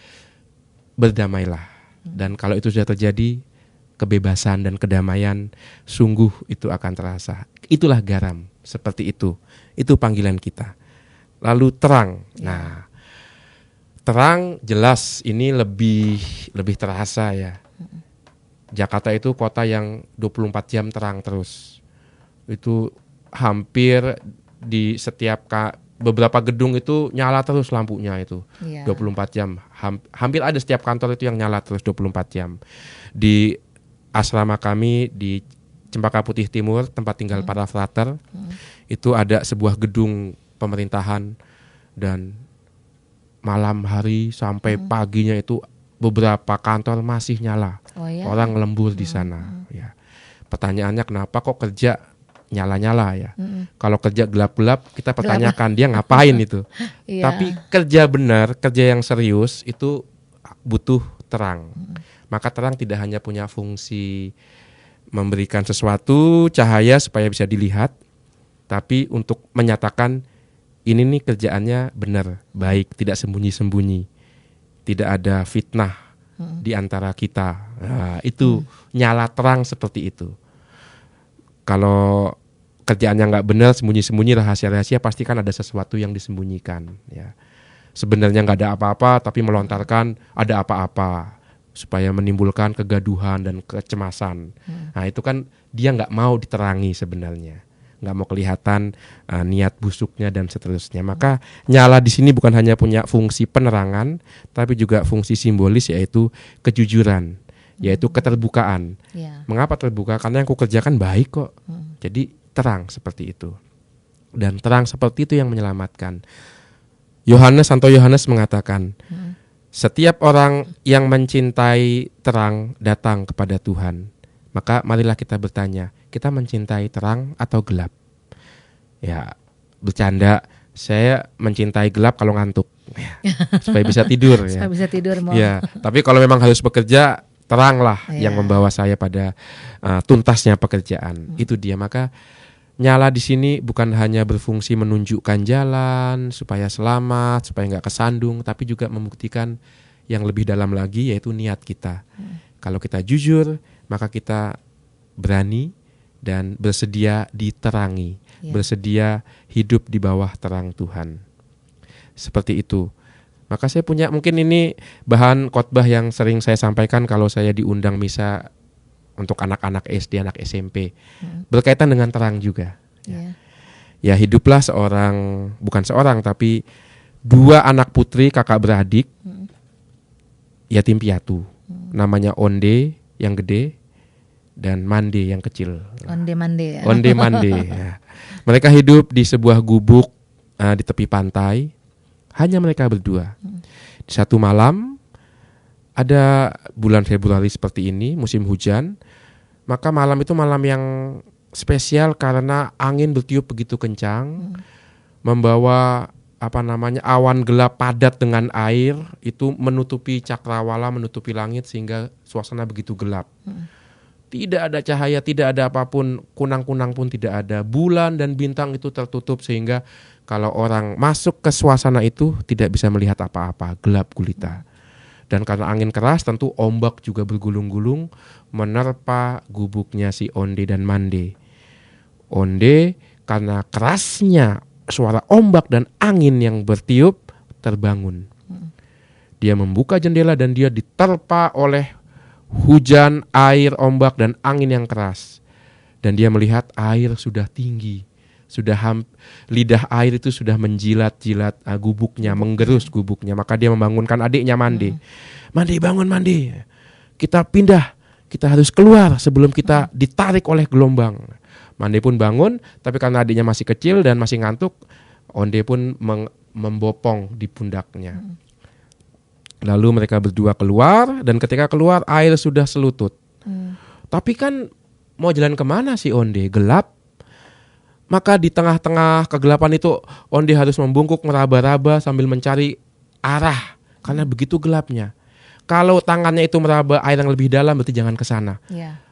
berdamailah. Dan kalau itu sudah terjadi, kebebasan dan kedamaian sungguh itu akan terasa. Itulah garam, seperti itu. Itu panggilan kita. Lalu terang. Nah, Terang jelas ini lebih terasa ya. Jakarta itu kota yang 24 jam terang terus. Itu hampir di setiap beberapa gedung itu nyala terus lampunya itu. 24 jam. Hampir ada setiap kantor itu yang nyala terus 24 jam. Di asrama kami di Cempaka Putih Timur, tempat tinggal para frater, itu ada sebuah gedung pemerintahan dan malam hari sampai paginya itu beberapa kantor masih nyala. Orang lembur di sana. Ya. Pertanyaannya kenapa kok kerja nyala-nyala ya? Kalau kerja gelap-gelap kita pertanyakan dia ngapain itu. Tapi kerja benar, kerja yang serius itu butuh terang. Maka terang tidak hanya punya fungsi memberikan sesuatu cahaya supaya bisa dilihat, tapi untuk menyatakan ini nih kerjaannya benar, baik, tidak sembunyi-sembunyi, tidak ada fitnah di antara kita. Nah, itu nyala terang seperti itu. Kalau kerjaannya nggak benar, sembunyi-sembunyi, rahasia-rahasia, pasti kan ada sesuatu yang disembunyikan. Ya. Sebenarnya nggak ada apa-apa, tapi melontarkan ada apa-apa supaya menimbulkan kegaduhan dan kecemasan. Nah itu kan dia nggak mau diterangi sebenarnya, nggak mau kelihatan niat busuknya dan seterusnya. Maka nyala di sini bukan hanya punya fungsi penerangan, tapi juga fungsi simbolis yaitu kejujuran, yaitu keterbukaan. Mengapa terbuka? Karena yang kukerjakan baik kok. Jadi terang seperti itu. Dan terang seperti itu yang menyelamatkan. Santo Yohanes mengatakan, setiap orang yang mencintai terang datang kepada Tuhan. Maka marilah kita bertanya, kita mencintai terang atau gelap? Ya, bercanda, saya mencintai gelap kalau ngantuk, ya, supaya bisa tidur. Ya. Supaya bisa tidur. Ya, tapi kalau memang harus bekerja, teranglah yang membawa saya pada tuntasnya pekerjaan. Itu dia. Maka nyala di sini bukan hanya berfungsi menunjukkan jalan supaya selamat, supaya nggak kesandung, tapi juga membuktikan yang lebih dalam lagi yaitu niat kita. Kalau kita jujur, maka kita berani dan bersedia diterangi, bersedia hidup di bawah terang Tuhan. Seperti itu. Maka saya punya mungkin ini bahan khotbah yang sering saya sampaikan kalau saya diundang misa untuk anak-anak SD, anak SMP. Berkaitan dengan terang juga. Ya hiduplah bukan seorang tapi 2 anak putri kakak beradik, yatim piatu. Namanya Onde yang gede dan Mande yang kecil. Onde Mande. Onde Mande. Ya. Mereka hidup di sebuah gubuk di tepi pantai. Hanya mereka berdua. Di satu malam, ada bulan Februari seperti ini, musim hujan. Maka malam itu malam yang spesial karena angin bertiup begitu kencang, membawa awan gelap padat dengan air itu menutupi cakrawala, menutupi langit sehingga suasana begitu gelap. Tidak ada cahaya, tidak ada apapun, kunang-kunang pun tidak ada. Bulan dan bintang itu tertutup sehingga kalau orang masuk ke suasana itu tidak bisa melihat apa-apa, gelap gulita. Dan karena angin keras tentu ombak juga bergulung-gulung menerpa gubuknya si Onde dan Mande. Onde karena kerasnya suara ombak dan angin yang bertiup terbangun. Dia membuka jendela dan dia diterpa oleh hujan, air, ombak dan angin yang keras. Dan dia melihat air sudah tinggi. Lidah air itu sudah menjilat-jilat gubuknya, menggerus gubuknya. Maka dia membangunkan adiknya Mande. Mande, bangun Mande. Kita pindah, kita harus keluar sebelum kita ditarik oleh gelombang. Mande pun bangun, tapi karena adiknya masih kecil dan masih ngantuk, Onde pun membopong di pundaknya. Lalu mereka berdua keluar, dan ketika keluar air sudah selutut. Tapi kan mau jalan kemana si Onde? Gelap. Maka di tengah-tengah kegelapan itu Onde harus membungkuk meraba-raba sambil mencari arah karena begitu gelapnya. Kalau tangannya itu meraba air yang lebih dalam berarti jangan ke sana.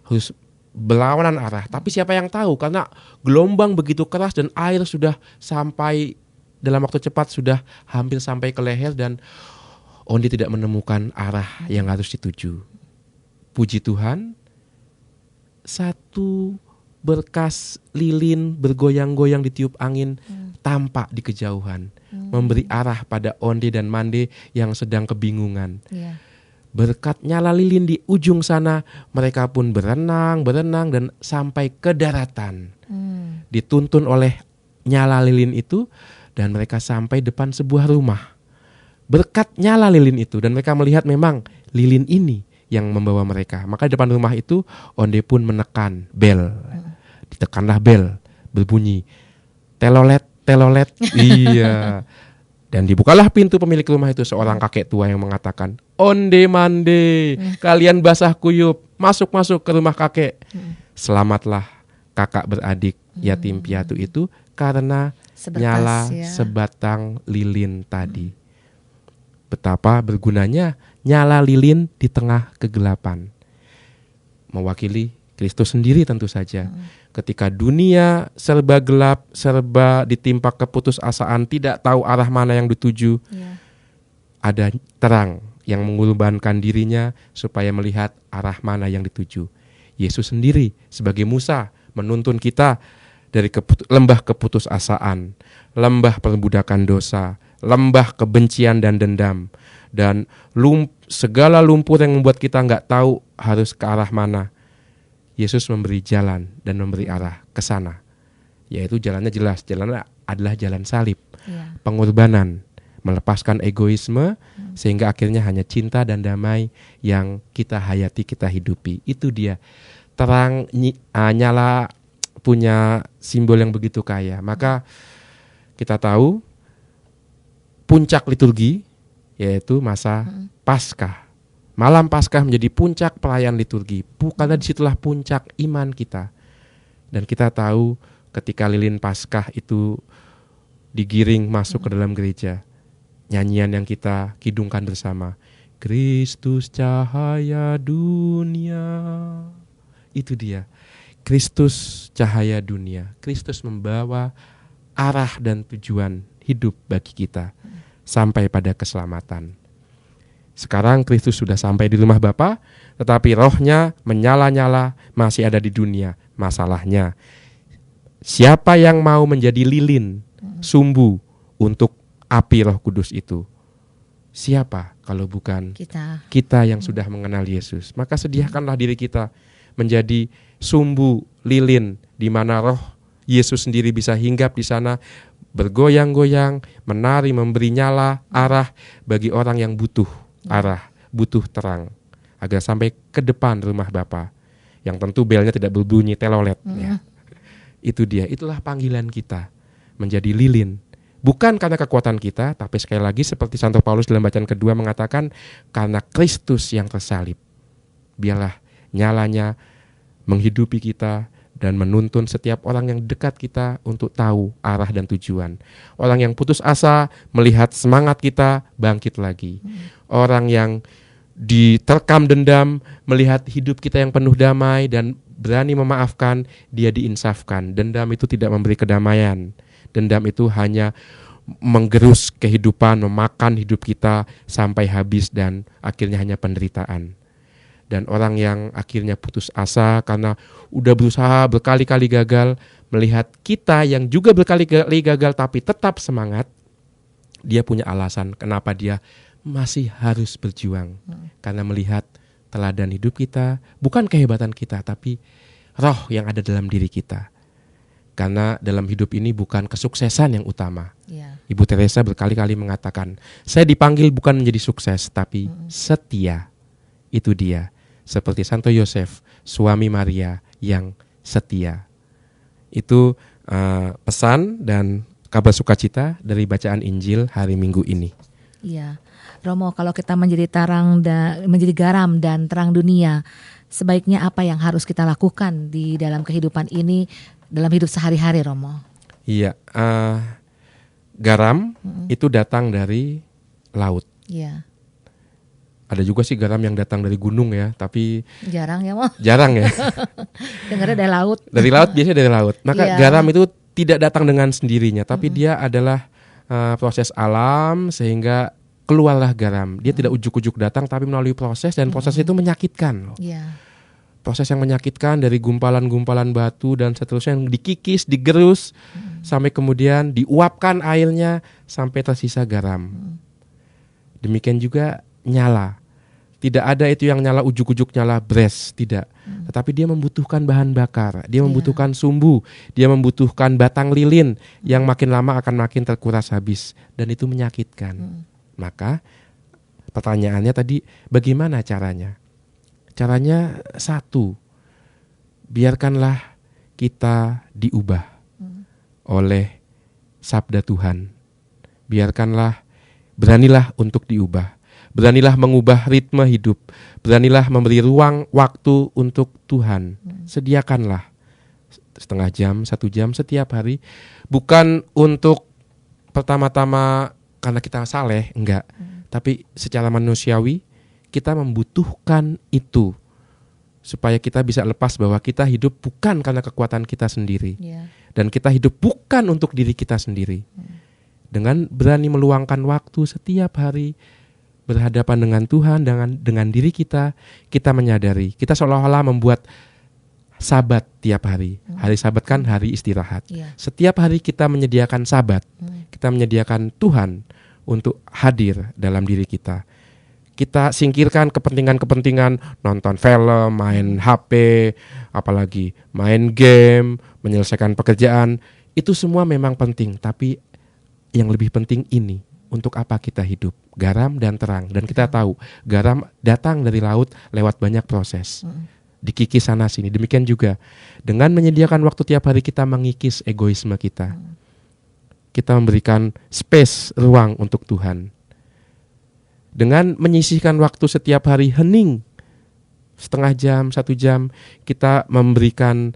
Harus berlawanan arah. Tapi siapa yang tahu karena gelombang begitu keras dan air sudah sampai dalam waktu cepat sudah hampir sampai ke leher dan Onde tidak menemukan arah yang harus dituju. Puji Tuhan, satu berkas lilin bergoyang-goyang ditiup angin tampak di kejauhan, memberi arah pada onde dan mande yang sedang kebingungan. Iya. Berkat nyala lilin di ujung sana, mereka pun berenang dan sampai ke daratan. Dituntun oleh nyala lilin itu, dan mereka sampai depan sebuah rumah. Berkat nyala lilin itu, dan mereka melihat memang lilin ini yang membawa mereka. Maka di depan rumah itu, onde pun menekan bel. Ditekanlah bel, berbunyi telolet, telolet. Iya. Dan dibukalah pintu pemilik rumah itu, seorang kakek tua yang mengatakan, onde mande, kalian basah kuyup, masuk ke rumah kakek. Selamatlah kakak beradik yatim piatu itu karena Seberkas, nyala ya. sebatang lilin tadi. Betapa bergunanya nyala lilin di tengah kegelapan. Mewakili Kristus sendiri tentu saja. Ketika dunia serba gelap, serba ditimpa keputusasaan, tidak tahu arah mana yang dituju, ada terang yang mengorbankan dirinya supaya melihat arah mana yang dituju. Yesus sendiri sebagai Musa menuntun kita dari lembah keputusasaan, lembah perbudakan dosa, lembah kebencian dan dendam, dan segala lumpur yang membuat kita nggak tahu harus ke arah mana. Yesus memberi jalan dan memberi arah ke sana, yaitu jalannya jelas, jalannya adalah jalan salib, pengorbanan, melepaskan egoisme, sehingga akhirnya hanya cinta dan damai yang kita hayati, kita hidupi. Itu dia, terang nyala punya simbol yang begitu kaya. Maka kita tahu puncak liturgi yaitu masa Paskah. Malam Paskah menjadi puncak perayaan liturgi, karena disitulah puncak iman kita. Dan kita tahu ketika lilin Paskah itu digiring masuk ke dalam gereja, nyanyian yang kita kidungkan bersama, Kristus cahaya dunia. Itu dia, Kristus cahaya dunia. Kristus membawa arah dan tujuan hidup bagi kita sampai pada keselamatan. Sekarang Kristus sudah sampai di rumah Bapa, tetapi rohnya menyala-nyala masih ada di dunia. Masalahnya, siapa yang mau menjadi lilin, sumbu untuk api Roh Kudus itu? Siapa kalau bukan kita yang sudah mengenal Yesus? Maka sediakanlah diri kita menjadi sumbu lilin di mana Roh Yesus sendiri bisa hinggap di sana, bergoyang-goyang, menari, memberi nyala, arah bagi orang yang butuh arah, butuh terang, agar sampai ke depan rumah Bapa, yang tentu belnya tidak berbunyi telolet. Ya. Itu dia, itulah panggilan kita menjadi lilin. Bukan karena kekuatan kita, tapi sekali lagi seperti Santo Paulus dalam bacaan kedua mengatakan, karena Kristus yang tersalib. Biarlah nyalanya menghidupi kita dan menuntun setiap orang yang dekat kita untuk tahu arah dan tujuan. Orang yang putus asa melihat semangat kita bangkit lagi. Orang yang diterkam dendam melihat hidup kita yang penuh damai dan berani memaafkan, dia diinsafkan. Dendam itu tidak memberi kedamaian. Dendam itu hanya menggerus kehidupan, memakan hidup kita sampai habis dan akhirnya hanya penderitaan. Dan orang yang akhirnya putus asa karena udah berusaha berkali-kali gagal, melihat kita yang juga berkali-kali gagal tapi tetap semangat, dia punya alasan kenapa dia masih harus berjuang. Karena melihat teladan hidup kita, bukan kehebatan kita, tapi roh yang ada dalam diri kita. Karena dalam hidup ini bukan kesuksesan yang utama. Ibu Teresa berkali-kali mengatakan, saya dipanggil bukan menjadi sukses, tapi setia. Itu dia. Seperti Santo Yosef, suami Maria yang setia. Itu pesan dan kabar sukacita dari bacaan Injil hari Minggu ini. Iya, Romo, kalau kita menjadi menjadi garam dan terang dunia, sebaiknya apa yang harus kita lakukan di dalam kehidupan ini, dalam hidup sehari-hari, Romo? Iya, garam itu datang dari laut. Iya. Ada juga sih garam yang datang dari gunung ya, tapi jarang ya, Mo. Jarang ya. Dengarnya dari laut. Dari laut, biasanya dari laut. Maka garam itu tidak datang dengan sendirinya, tapi dia adalah proses alam sehingga keluarlah garam. Dia tidak ujuk-ujuk datang, tapi melalui proses, dan proses itu menyakitkan. Proses yang menyakitkan dari gumpalan-gumpalan batu dan seterusnya yang dikikis, digerus, sampai kemudian diuapkan airnya sampai tersisa garam. Demikian juga nyala. Tidak ada itu yang nyala ujuk-ujuk nyala bres, tidak. Tetapi dia membutuhkan bahan bakar, dia membutuhkan sumbu, dia membutuhkan batang lilin yang makin lama akan makin terkuras habis, dan itu menyakitkan. Maka pertanyaannya tadi, bagaimana caranya? Caranya satu, biarkanlah kita diubah oleh sabda Tuhan. Beranilah untuk diubah. Beranilah mengubah ritme hidup. Beranilah memberi ruang waktu untuk Tuhan. Sediakanlah setengah jam, 1 jam setiap hari. Bukan untuk pertama-tama karena kita saleh, enggak. Tapi secara manusiawi kita membutuhkan itu. Supaya kita bisa lepas bahwa kita hidup bukan karena kekuatan kita sendiri. Dan kita hidup bukan untuk diri kita sendiri. Dengan berani meluangkan waktu setiap hari berhadapan dengan Tuhan, dengan diri kita menyadari kita seolah-olah membuat sabat tiap hari. Hari sabat kan hari istirahat. Setiap hari kita menyediakan sabat. Kita menyediakan Tuhan untuk hadir dalam diri kita. Kita singkirkan kepentingan-kepentingan, nonton film, main HP, apalagi main game, menyelesaikan pekerjaan. Itu semua memang penting, tapi yang lebih penting ini. Untuk apa kita hidup? Garam dan terang. Dan kita tahu garam datang dari laut lewat banyak proses. Dikikis sana sini. Demikian juga dengan menyediakan waktu tiap hari kita mengikis egoisme kita. Kita memberikan space, ruang untuk Tuhan. Dengan menyisihkan waktu setiap hari hening, setengah jam, 1 jam, kita memberikan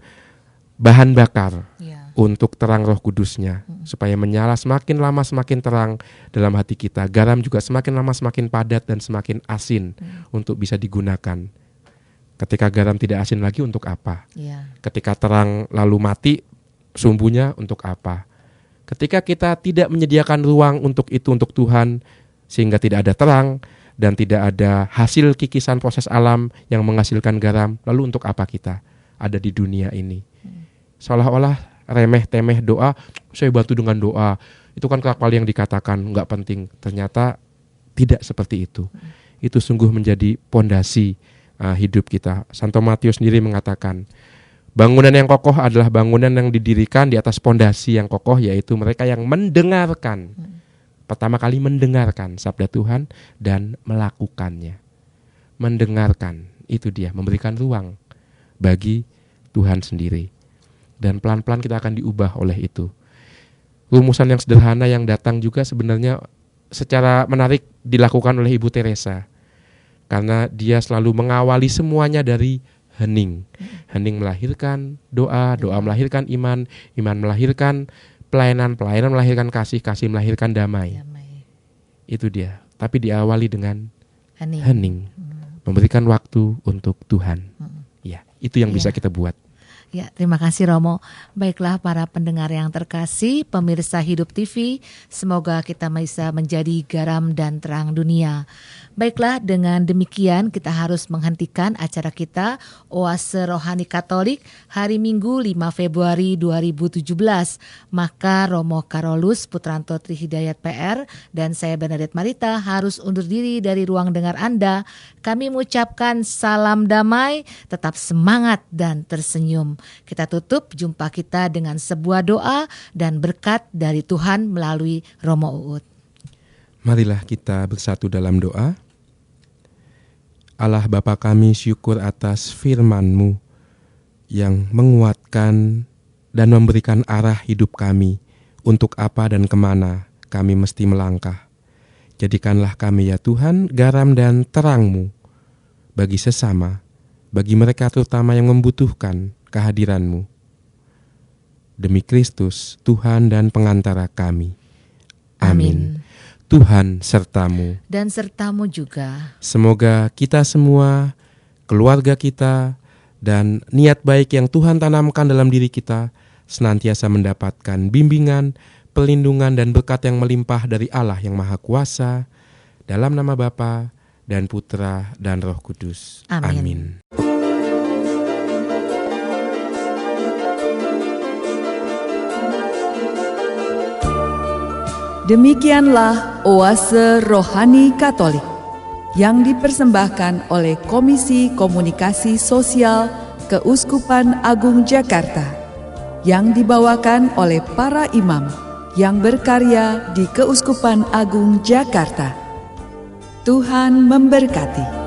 bahan bakar untuk terang Roh Kudus-Nya, supaya menyala semakin lama semakin terang dalam hati kita. Garam juga semakin lama semakin padat dan semakin asin untuk bisa digunakan. Ketika garam tidak asin lagi, untuk apa? Ketika terang lalu mati, sumbunya untuk apa? Ketika kita tidak menyediakan ruang untuk itu, untuk Tuhan, sehingga tidak ada terang dan tidak ada hasil kikisan proses alam yang menghasilkan garam, lalu untuk apa kita ada di dunia ini? Seolah-olah remeh-temeh doa, saya bantu dengan doa. Itu kan kerap kali yang dikatakan nggak penting. Ternyata tidak seperti itu. Itu sungguh menjadi pondasi hidup kita. Santo Matius sendiri mengatakan, bangunan yang kokoh adalah bangunan yang didirikan di atas pondasi yang kokoh, yaitu mereka yang mendengarkan. Pertama kali mendengarkan sabda Tuhan dan melakukannya. Mendengarkan, itu dia, memberikan ruang bagi Tuhan sendiri. Dan pelan-pelan kita akan diubah oleh itu. Rumusan yang sederhana yang datang juga sebenarnya secara menarik dilakukan oleh Ibu Teresa. Karena dia selalu mengawali semuanya dari hening. Hening melahirkan doa, doa melahirkan iman, iman melahirkan pelayanan, pelayanan melahirkan kasih, kasih melahirkan damai. Itu dia. Tapi diawali dengan hening. Memberikan waktu untuk Tuhan. Ya, itu yang bisa kita buat. Ya, terima kasih Romo. Baiklah para pendengar yang terkasih, pemirsa Hidup TV, semoga kita bisa menjadi garam dan terang dunia. Baiklah, dengan demikian kita harus menghentikan acara kita Oase Rohani Katolik hari Minggu 5 Februari 2017. Maka Romo Karolus Putranto Trihidayat PR dan saya Bernadette Marita harus undur diri dari ruang dengar Anda. Kami mengucapkan salam damai, tetap semangat dan tersenyum. Kita tutup jumpa kita dengan sebuah doa dan berkat dari Tuhan melalui Romo Uut. Marilah kita bersatu dalam doa. Allah Bapa kami, syukur atas firman-Mu yang menguatkan dan memberikan arah hidup kami, untuk apa dan kemana kami mesti melangkah. Jadikanlah kami ya Tuhan garam dan terang-Mu bagi sesama, bagi mereka terutama yang membutuhkan kehadiran-Mu. Demi Kristus, Tuhan dan pengantara kami. Amin. Tuhan sertamu. Dan sertamu juga. Semoga kita semua, keluarga kita, dan niat baik yang Tuhan tanamkan dalam diri kita senantiasa mendapatkan bimbingan, perlindungan, dan berkat yang melimpah dari Allah yang Maha Kuasa, dalam nama Bapa dan Putra dan Roh Kudus. Amin. Demikianlah Oase Rohani Katolik yang dipersembahkan oleh Komisi Komunikasi Sosial Keuskupan Agung Jakarta, yang dibawakan oleh para imam yang berkarya di Keuskupan Agung Jakarta. Tuhan memberkati.